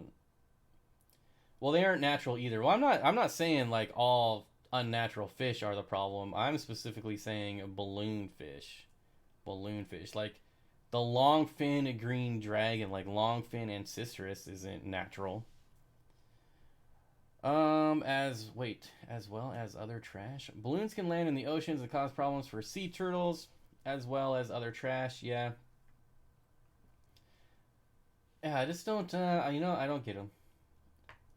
well, they aren't natural either. Well, I'm not saying like all unnatural fish are the problem. I'm specifically saying balloon fish. Balloon fish, like the longfin green dragon, like longfin ancestris, isn't natural. As well as other trash. Balloons can land in the oceans and cause problems for sea turtles, as well as other trash. Yeah, yeah. I just don't. I don't get them.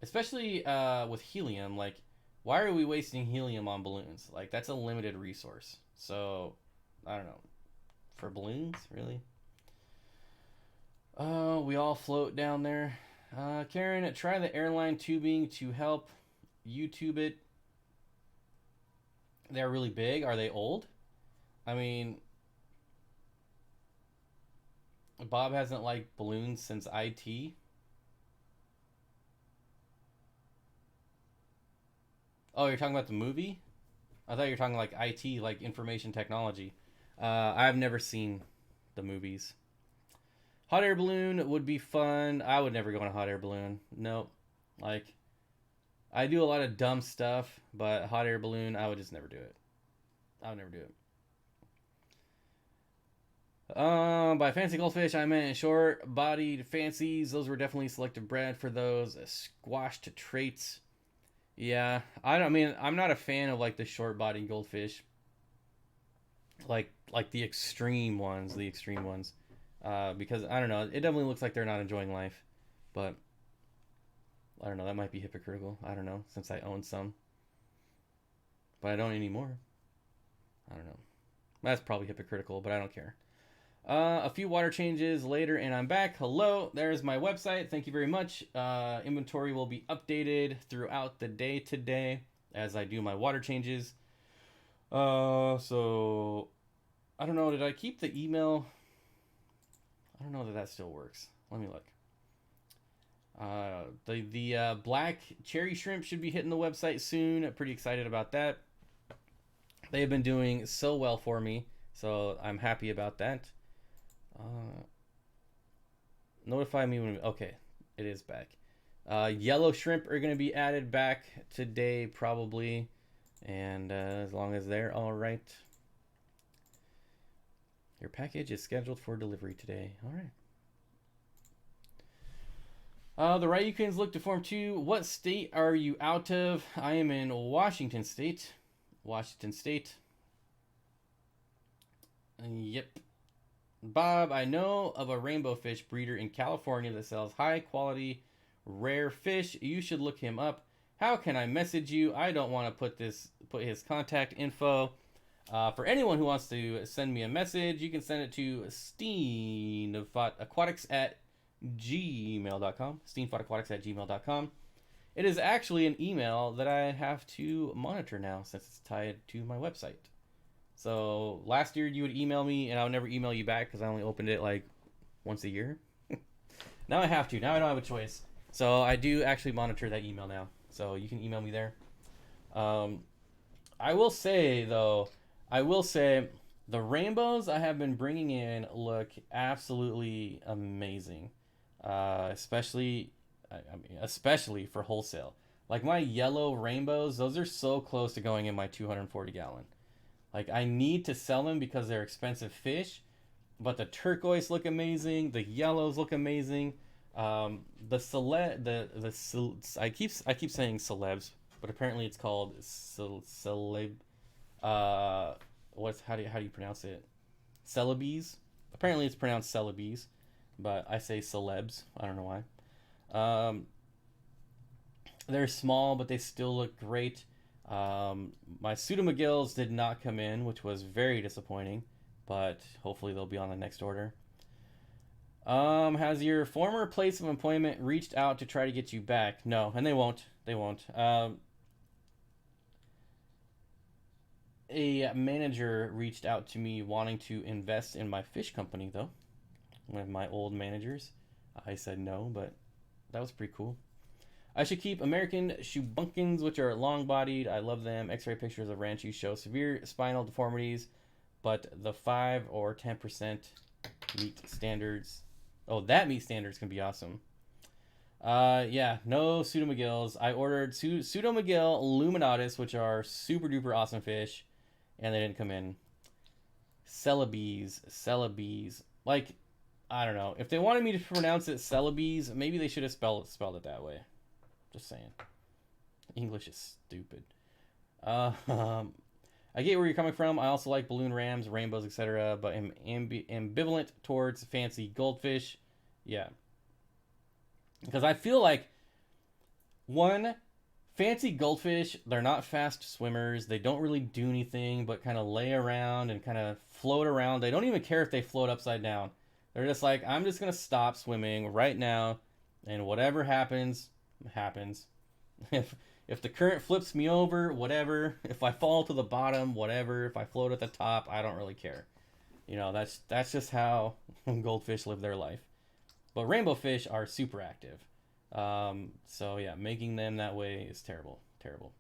Especially with helium. Like, why are we wasting helium on balloons? Like, that's a limited resource. So, I don't know. For balloons, really? We all float down there. Karen, try the airline tubing to help YouTube it. They're really big. Are they old? I mean, Bob hasn't liked balloons since IT. Oh, you're talking about the movie? I thought you were talking like IT, like information technology. I've never seen the movies. Hot air balloon would be fun. I would never go on a hot air balloon. Nope. Like, I do a lot of dumb stuff, but hot air balloon, I would just never do it. I would never do it. By fancy goldfish, I meant short-bodied fancies. Those were definitely selective bred for those squashed traits. Yeah, I don't I mean I'm not a fan of like the short-bodied goldfish, like the extreme ones, because I don't know. It definitely looks like they're not enjoying life, but I don't know. That might be hypocritical. I don't know since I own some, but I don't anymore. I don't know. That's probably hypocritical, but I don't care. A few water changes later, and I'm back. Hello, there's my website. Thank you very much. Inventory will be updated throughout the day today as I do my water changes. So I don't know. Did I keep the email? I don't know that still works. Let me look. The black cherry shrimp should be hitting the website soon. Pretty excited about that. They have been doing so well for me, so I'm happy about that. Notify me when. Okay, it is back. Yellow shrimp are going to be added back today, probably, and as long as they're all right. Your package is scheduled for delivery today. All right. The Ryukins look to form 2. What state are you out of? I am in Washington State. Washington State. Yep. Bob, I know of a rainbow fish breeder in California that sells high quality rare fish. You should look him up. How can I message you? I don't want to put his contact info. For anyone who wants to send me a message, you can send it to Steenfott Aquatics at gmail.com. Steenfott Aquatics at gmail.com. It is actually an email that I have to monitor now since it's tied to my website. So last year you would email me and I would never email you back because I only opened it like once a year. Now I have to. Now I don't have a choice. So I do actually monitor that email now. So you can email me there. I will say though, the rainbows I have been bringing in look absolutely amazing. Especially for wholesale. Like my yellow rainbows, those are so close to going in my 240 gallon. Like I need to sell them because they're expensive fish, but the turquoise look amazing, the yellows look amazing. I keep saying celebs, but apparently it's called celeb. How do you pronounce it? Celebes. Apparently it's pronounced celebes, but I say celebs. I don't know why. They're small, but they still look great. My pseudomcgills did not come in, which was very disappointing, but hopefully they'll be on the next order. Has your former place of employment reached out to try to get you back? No, and they won't. a manager reached out to me wanting to invest in my fish company, though. One of my old managers. I said no, but that was pretty cool. I should keep American Shubunkins, which are long-bodied. I love them. X-ray pictures of Ranchi show severe spinal deformities, but the 5 or 10% meet standards. Oh, that meet standards can be awesome. Yeah, no pseudomcgills. I ordered pseudomcgill luminatus, which are super duper awesome fish, and they didn't come in. Celebes. Like, I don't know. If they wanted me to pronounce it Celebes, maybe they should have spelled it that way. Just saying. English is stupid. I get where you're coming from. I also like balloon rams, rainbows, etc., but am ambivalent towards fancy goldfish. Yeah. Because I feel like, one, fancy goldfish, they're not fast swimmers. They don't really do anything but kind of lay around and kind of float around. They don't even care if they float upside down. They're just like, I'm just going to stop swimming right now, and whatever happens, happens. If the current flips me over, whatever. If I fall to the bottom, whatever. If I float at the top, I don't really care. You know, that's just how goldfish live their life. But rainbow fish are super active. So yeah, making them that way is terrible. Terrible.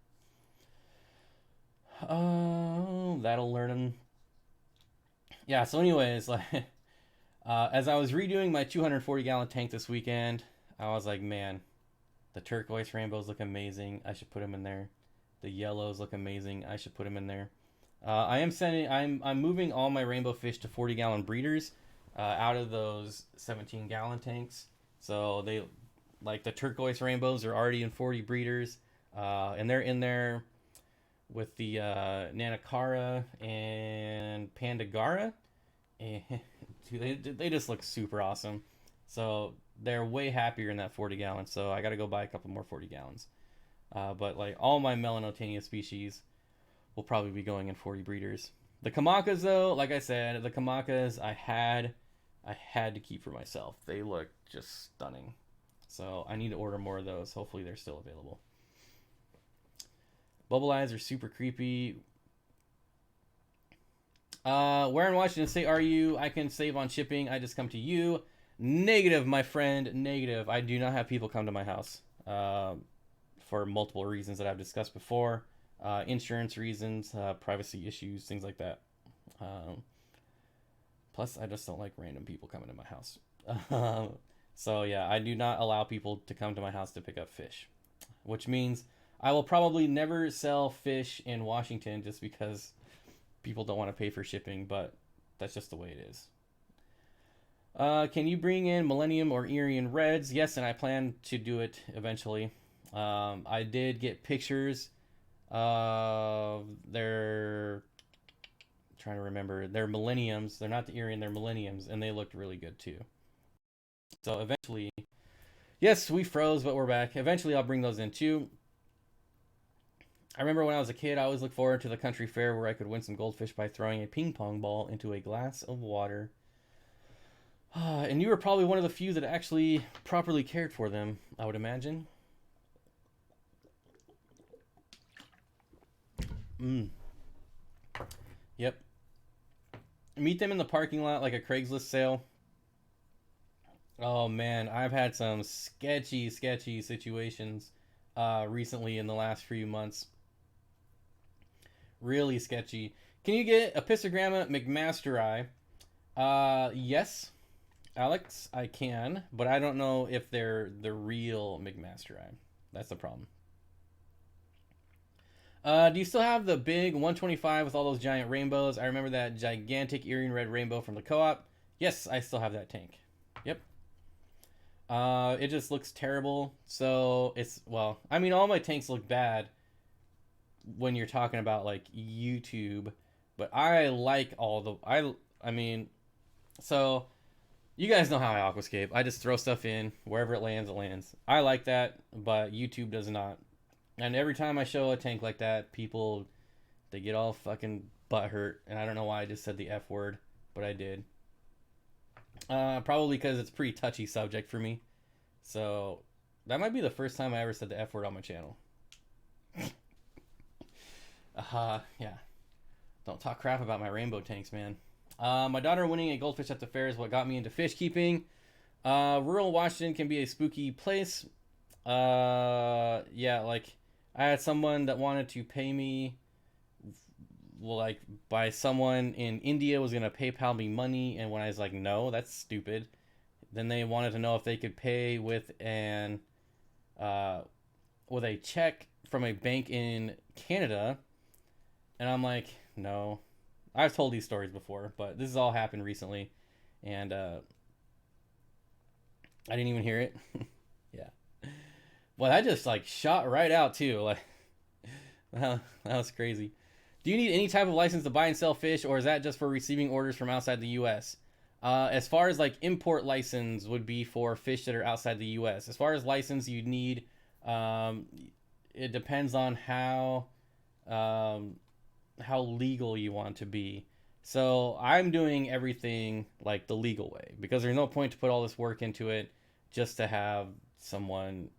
That'll learn them. Yeah, so anyways, like, as I was redoing my 240-gallon tank this weekend, I was like, man, the turquoise rainbows look amazing. I should put them in there. The yellows look amazing. I should put them in there. I'm moving all my rainbow fish to 40-gallon breeders out of those 17-gallon tanks. So they, like, the turquoise rainbows are already in 40 breeders, and they're in there with the Nanacara and Pandagara, and they just look super awesome. So they're way happier in that 40 gallons. So I got to go buy a couple more 40 gallons. But like all my Melanotania species will probably be going in 40 breeders. The Kamakas, though, like I said, the Kamakas I had to keep for myself. They look just stunning. So I need to order more of those. Hopefully they're still available. Bubble eyes are super creepy. Where in Washington State are you? I can save on shipping. I just come to you. Negative, my friend. Negative. I do not have people come to my house for multiple reasons that I've discussed before. Insurance reasons, privacy issues, things like that. Plus, I just don't like random people coming to my house. So yeah, I do not allow people to come to my house to pick up fish, which means I will probably never sell fish in Washington just because people don't want to pay for shipping, but that's just the way it is. Can you bring in Millennium or Irian Reds? Yes, and I plan to do it eventually. I did get pictures of their... trying to remember. They're Millenniums. They're not the Irian, they're Millenniums, and they looked really good too. So eventually... yes, we froze, but we're back. Eventually I'll bring those in too. I remember when I was a kid, I always looked forward to the country fair where I could win some goldfish by throwing a ping pong ball into a glass of water. And you were probably one of the few that actually properly cared for them, I would imagine. Yep. Meet them in the parking lot like a Craigslist sale. Oh man, I've had some sketchy situations recently in the last few months. Really sketchy. Can you get a Pistogramma McMasteri? Yes, Alex, I can, but I don't know if they're the real McMasteri. That's the problem. Do you still have the big 125 with all those giant rainbows? I remember that gigantic Irian Red rainbow from the co-op. Yes, I still have that tank. Yep. It just looks terrible. So it's, well, I mean, all my tanks look bad when you're talking about like YouTube, but I like all the, I mean, so you guys know how I aquascape. I just throw stuff in wherever it lands, it lands. I like that, but YouTube does not. And every time I show a tank like that, people, they get all fucking butthurt. And I don't know why I just said the F word, but I did. Probably because it's a pretty touchy subject for me. So that might be the first time I ever said the F word on my channel. Yeah. Don't talk crap about my rainbow tanks, man. My daughter winning a goldfish at the fair is what got me into fish keeping. Rural Washington can be a spooky place. Yeah, like I had someone that wanted to pay me, well, like by someone in India was gonna PayPal me money, and when I was like, no, that's stupid. Then they wanted to know if they could pay with a check from a bank in Canada, and I'm like, no. I've told these stories before, but this has all happened recently, and I didn't even hear it. Yeah. Well, that just like shot right out too. Like that was crazy. Do you need any type of license to buy and sell fish, or is that just for receiving orders from outside the U.S.? As far as like import license would be for fish that are outside the U.S. As far as license you need, it depends on how legal you want to be. So I'm doing everything like the legal way, because there's no point to put all this work into it just to have someone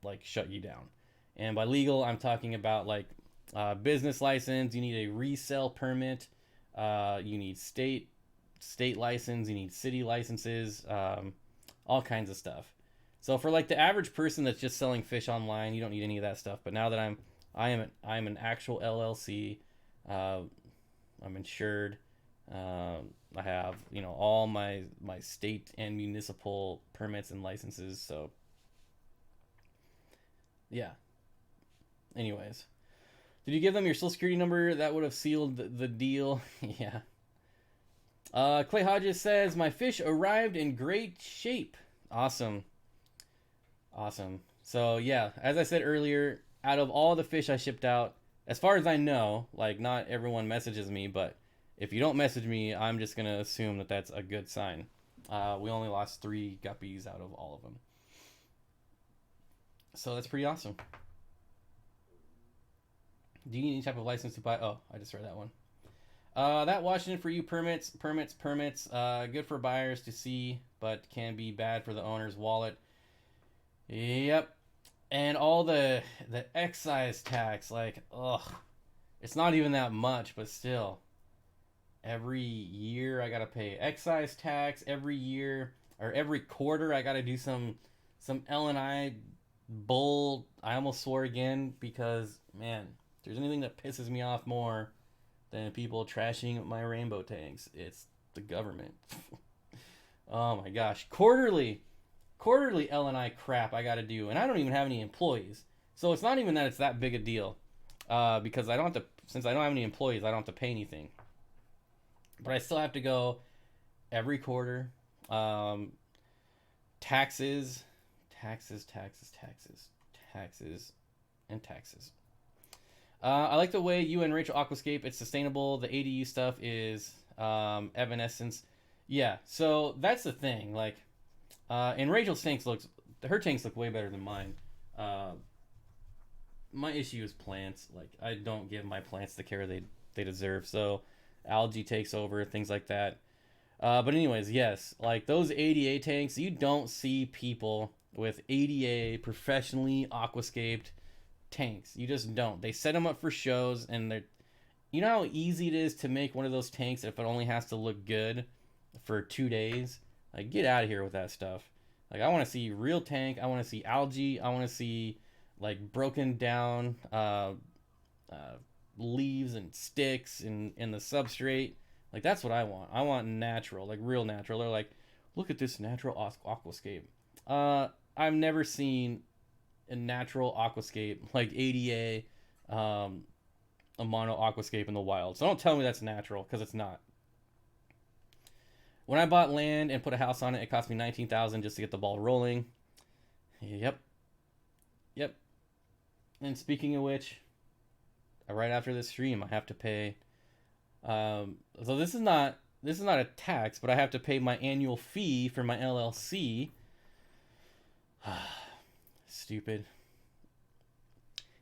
like shut you down. And by legal, I'm talking about like business license. You need a resale permit. You need state license. You need city licenses. All kinds of stuff. So for like the average person that's just selling fish online, you don't need any of that stuff. But now that I'm an actual LLC, I'm insured. I have, all my state and municipal permits and licenses. So yeah. Anyways, did you give them your social security number? That would have sealed the deal. Yeah. Clay Hodges says, my fish arrived in great shape. Awesome. So yeah, as I said earlier, out of all the fish I shipped out, as far as I know, like not everyone messages me, but if you don't message me, I'm just going to assume that that's a good sign. We only lost 3 guppies out of all of them. So that's pretty awesome. Do you need any type of license to buy? Oh, I just read that one. That Washington for you permits. Good for buyers to see, but can be bad for the owner's wallet. Yep. And all the excise tax, like, ugh. It's not even that much, but still. Every year I gotta pay excise tax. Every year, or every quarter, I gotta do some L&I bull. I almost swore again, because, man, if there's anything that pisses me off more than people trashing my rainbow tanks, it's the government. Oh my gosh. Quarterly L&I crap I gotta do, and I don't even have any employees, so it's not even that it's that big a deal, because I don't have to, since I don't have any employees, I don't have to pay anything, but I still have to go every quarter. Taxes, and taxes. I like the way you and Rachel Aquascape. It's sustainable. The ADU stuff is evanescence. Yeah, so that's the thing. Like, and Rachel's her tanks look way better than mine. My issue is plants. Like, I don't give my plants the care they deserve. So algae takes over, things like that. But anyways, yes, like those ADA tanks, you don't see people with ADA professionally aquascaped tanks. You just don't. They set them up for shows, and they're, you know how easy it is to make one of those tanks if it only has to look good for 2 days? Like, get out of here with that stuff. Like, I want to see real tank. I want to see algae. I want to see like broken down leaves and sticks in the substrate. Like, that's what I want. I want natural, like real natural. They're like, look at this natural aquascape. I've never seen a natural aquascape like ADA, a mono aquascape in the wild. So don't tell me that's natural, because it's not. When I bought land and put a house on it, it cost me $19,000 just to get the ball rolling. Yep. And speaking of which, right after this stream, I have to pay. So this is not a tax, but I have to pay my annual fee for my LLC. Stupid.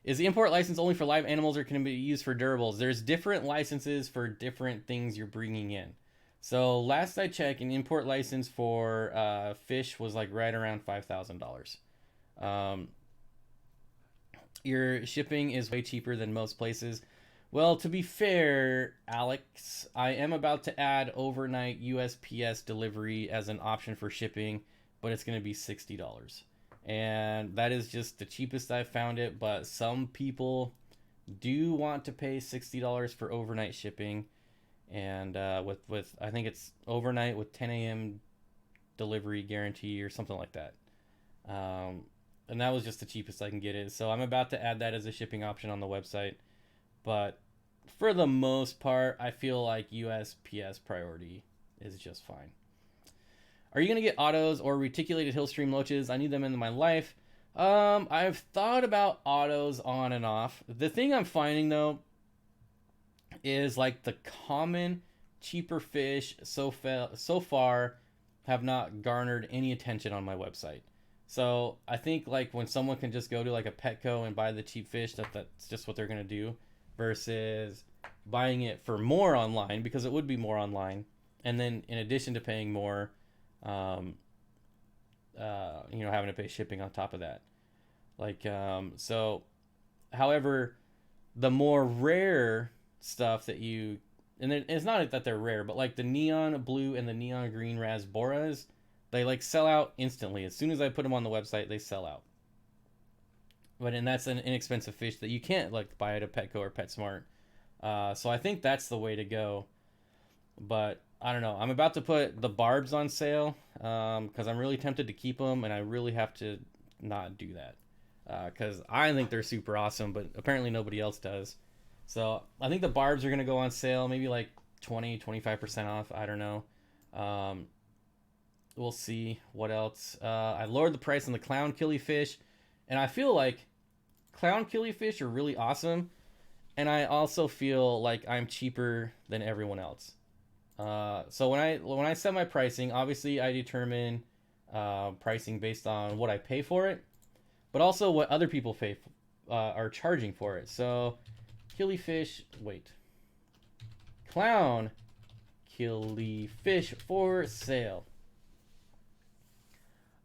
Is the import license only for live animals, or can it be used for durables? There's different licenses for different things you're bringing in. So last I checked, an import license for fish was like right around $5,000. Your shipping is way cheaper than most places. Well, to be fair, Alex, I am about to add overnight USPS delivery as an option for shipping, but it's going to be $60. And that is just the cheapest I've found it, but some people do want to pay $60 for overnight shipping. And with I think it's overnight with 10 a.m. delivery guarantee or something like that. And that was just the cheapest I can get it. So I'm about to add that as a shipping option on the website. But for the most part, I feel like USPS priority is just fine. Are you going to get autos or reticulated hillstream loaches? I need them in my life. I've thought about autos on and off. The thing I'm finding, though, is like the common, cheaper fish so far have not garnered any attention on my website. So I think like when someone can just go to like a Petco and buy the cheap fish, that's just what they're going to do, versus buying it for more online, because it would be more online, and then in addition to paying more, having to pay shipping on top of that. So however, the more rare stuff that you, and it's not that they're rare, but like the neon blue and the neon green rasboras, they like sell out instantly. As soon as I put them on the website, they sell out. And that's an inexpensive fish that you can't like buy at a Petco or PetSmart. So I think that's the way to go. But I don't know. I'm about to put the barbs on sale because I'm really tempted to keep them, and I really have to not do that because I think they're super awesome, but apparently nobody else does. So I think the barbs are going to go on sale, maybe like 20-25% off. I don't know. We'll see what else. I lowered the price on the clown killifish, and I feel like clown killifish are really awesome, and I also feel like I'm cheaper than everyone else. So when I set my pricing, obviously I determine pricing based on what I pay for it, but also what other people are charging for it. So clown killifish for sale.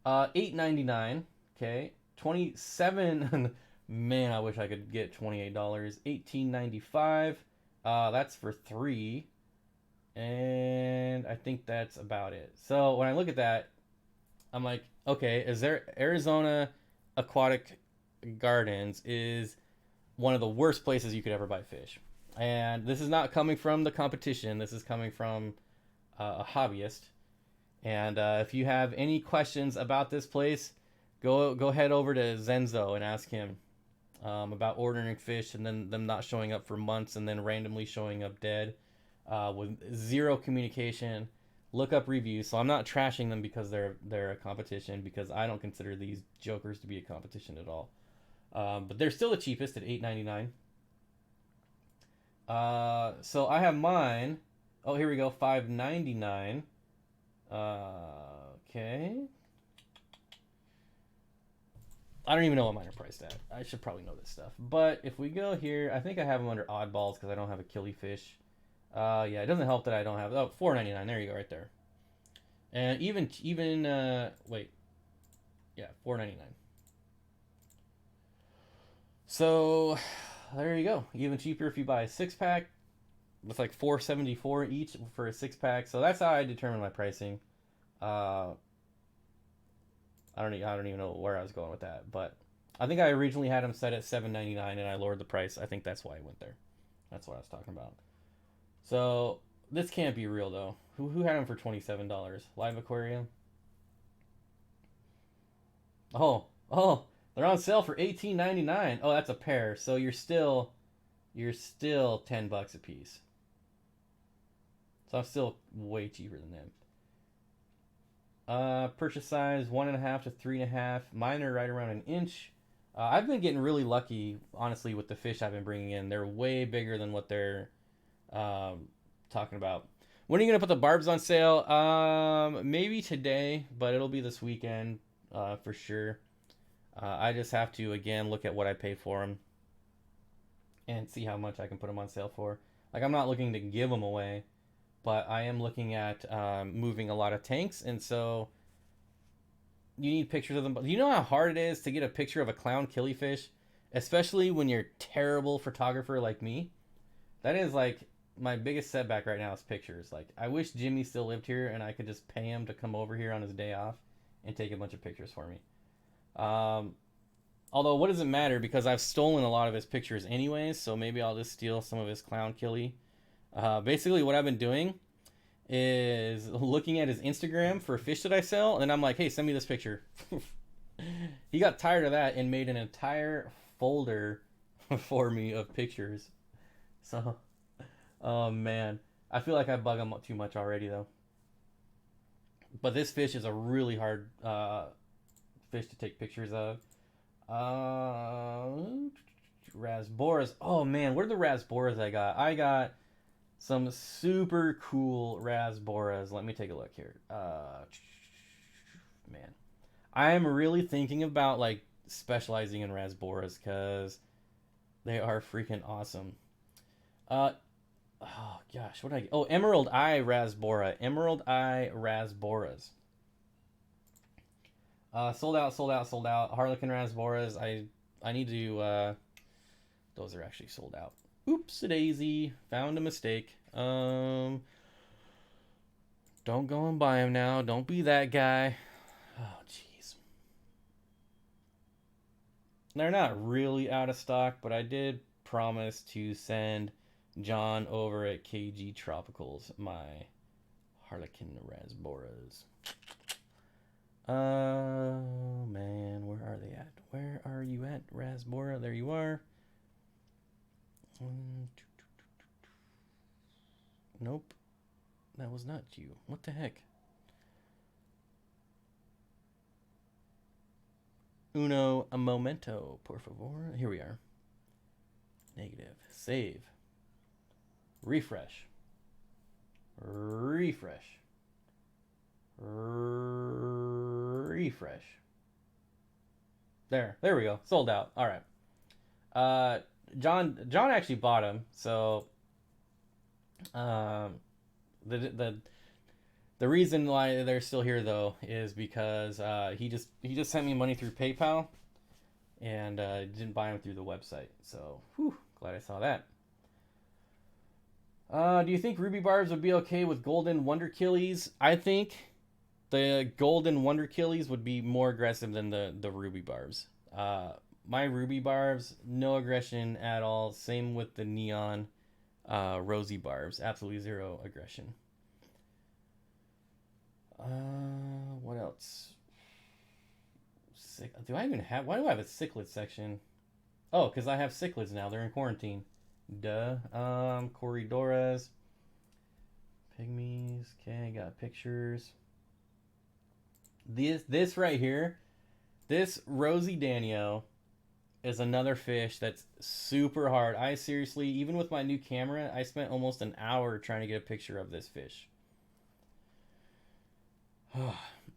$8.99. Okay, 27. Man, I wish I could get $28. $18.95. That's for 3. And I think that's about it. So when I look at that, I'm like, okay, Arizona Aquatic Gardens is one of the worst places you could ever buy fish. And this is not coming from the competition. This is coming from a hobbyist. And if you have any questions about this place, go head over to Zenzo and ask him about ordering fish and then them not showing up for months and then randomly showing up dead with zero communication. Look up reviews. So I'm not trashing them because they're a competition, because I don't consider these jokers to be a competition at all. But they're still the cheapest at $8.99. So I have mine. Oh, here we go. $5.99. Okay. I don't even know what mine are priced at. I should probably know this stuff. But if we go here, I think I have them under oddballs because I don't have a killifish. Yeah, it doesn't help that I don't have. Oh, $4.99. There you go, right there. And even wait, yeah, $4.99. So there you go. Even cheaper if you buy a 6-pack. With like $4.74 each for a 6-pack. So that's how I determine my pricing. I don't even know where I was going with that, but I think I originally had them set at $7.99 and I lowered the price. I think that's why I went there. That's what I was talking about. So this can't be real though. Who had them for $27? Live Aquarium. Oh, they're on sale for $18.99. Oh, that's a pair. So you're still $10 a piece. So I'm still way cheaper than them. Purchase size 1.5 to 3.5. Mine are right around an inch. I've been getting really lucky, honestly, with the fish I've been bringing in. They're way bigger than what they're talking about. When are you gonna put the barbs on sale? Maybe today, but it'll be this weekend for sure. I just have to again look at what I paid for them and see how much I can put them on sale for. Like, I'm not looking to give them away, but I am looking at moving a lot of tanks, and so you need pictures of them. But you know how hard it is to get a picture of a clown killifish, especially when you're a terrible photographer like me? That is like my biggest setback right now is pictures. Like I wish Jimmy still lived here and I could just pay him to come over here on his day off and take a bunch of pictures for me. Um, Although what does it matter because I've stolen a lot of his pictures anyways, so maybe I'll just steal some of his clown killy. Basically, what I've been doing is looking at his Instagram for fish that I sell, and I'm like, hey, send me this picture. He got tired of that and made an entire folder for me of pictures. So, oh man, I feel like I bug him too much already though. But this fish is a really hard fish to take pictures of. Rasboras. Oh man, what are the rasboras I got? I got some super cool rasboras. Let me take a look here. Man, I am really thinking about like specializing in rasboras because they are freaking awesome. Uh, oh gosh, what did I get? Oh, Emerald Eye Rasbora. Emerald Eye Rasboras. Sold out, sold out, sold out. Harlequin Rasboras. I need to. Those are actually sold out. Oops, a daisy. Found a mistake. Don't go and buy them now. Don't be that guy. Oh, jeez. They're not really out of stock, but I did promise to send John over at KG Tropicals my Harlequin Rasboras. Oh man, where are they at? Where are you at, Rasbora? There you are. Nope, that was not you. What the heck? Uno a momento, por favor. Here we are. Negative. Save. Refresh. Refresh. Refresh. There we go. Sold out. All right. John actually bought them. So, the reason why they're still here though is because he just sent me money through PayPal, and didn't buy them through the website. So, whew, glad I saw that. Do you think ruby barbs would be okay with golden wonder killies? I think the golden wonder killies would be more aggressive than the ruby barbs. My ruby barbs, no aggression at all. Same with the neon rosy barbs, absolutely zero aggression. What else? Do I even have? Why do I have a cichlid section? Oh, because I have cichlids now. They're in quarantine. Duh. Corridoras. Pygmies. Okay, got pictures. This right here, this Rosy Danio is another fish that's super hard. I seriously, even with my new camera, I spent almost an hour trying to get a picture of this fish.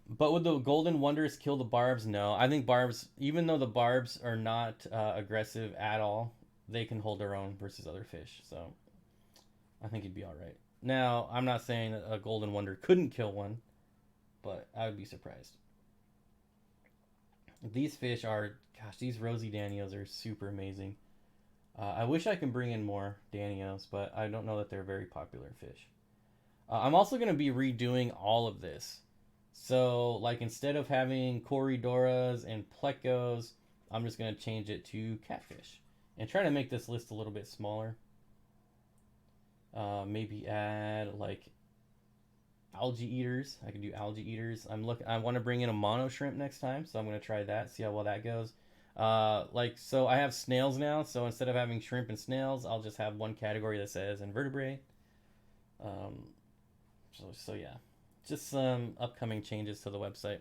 But would the golden wonders kill the barbs? No. I think barbs, even though the barbs are not aggressive at all, they can hold their own versus other fish. So I think he'd be all right. Now, I'm not saying that a golden wonder couldn't kill one, but I would be surprised. These fish are, gosh, these rosy Danios are super amazing. I wish I can bring in more Danios, but I don't know that they're very popular fish. I'm also going to be redoing all of this. So, like, instead of having Corridoras and Plecos, I'm just going to change it to catfish. And try to make this list a little bit smaller. Maybe add, like, algae eaters. I can do algae eaters. I want to bring in a mono shrimp next time, so I'm going to try that, see how well that goes. So I have snails now, so instead of having shrimp and snails, I'll just have one category that says invertebrate. So yeah, just some upcoming changes to the website.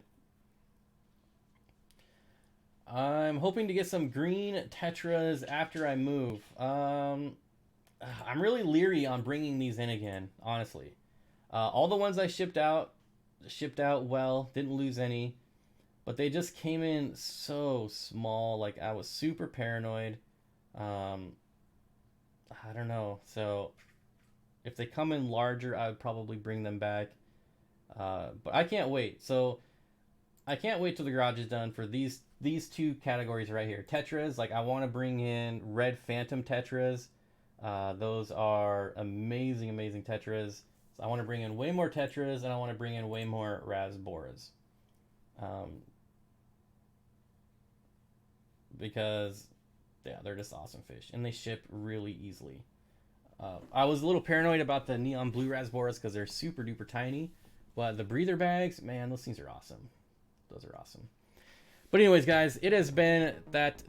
I'm hoping to get some green tetras after I move. I'm really leery on bringing these in again, honestly. All the ones I shipped out well, didn't lose any, but they just came in so small. Like, I was super paranoid. I don't know. So if they come in larger, I would probably bring them back. But I can't wait. So I can't wait till the garage is done for these two categories right here. Tetras, like I want to bring in red phantom tetras. Those are amazing, amazing tetras. So I want to bring in way more tetras, and I want to bring in way more rasboras. Because, yeah, they're just awesome fish. And they ship really easily. I was a little paranoid about the neon blue rasboras because they're super duper tiny. But the breather bags, man, those things are awesome. Those are awesome. But anyways, guys, it has been that...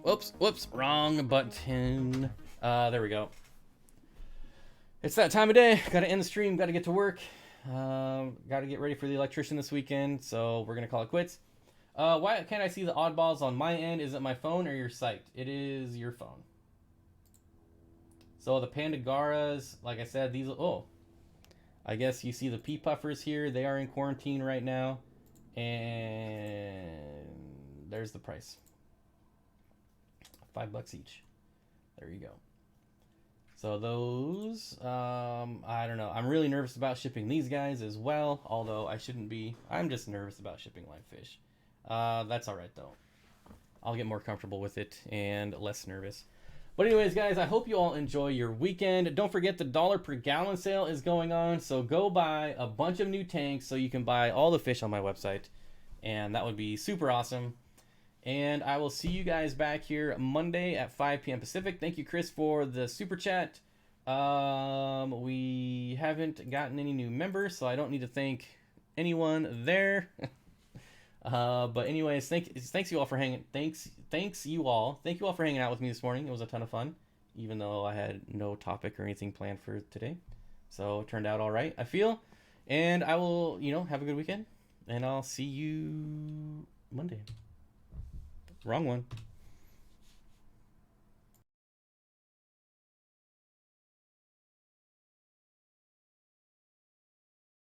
Whoops, wrong button. There we go. It's that time of day. Got to end the stream. Got to get to work. Got to get ready for the electrician this weekend. So we're going to call it quits. Why can't I see the oddballs on my end? Is it my phone or your site? It is your phone. So the Pandagaras, like I said, these... Oh, I guess you see the pea puffers here. They are in quarantine right now. And there's the price. $5 each. There you go. So those, I don't know. I'm really nervous about shipping these guys as well. Although I shouldn't be. I'm just nervous about shipping live fish. That's all right though. I'll get more comfortable with it and less nervous. But anyways, guys, I hope you all enjoy your weekend. Don't forget the $1 per gallon sale is going on. So go buy a bunch of new tanks so you can buy all the fish on my website. And that would be super awesome. And I will see you guys back here Monday at 5 p.m. Pacific. Thank you, Chris, for the super chat. We haven't gotten any new members, so I don't need to thank anyone there. But anyways, thanks you all for hanging. Thank you all for hanging out with me this morning. It was a ton of fun, even though I had no topic or anything planned for today. So it turned out all right, I feel. And I will, have a good weekend. And I'll see you Monday. Wrong one.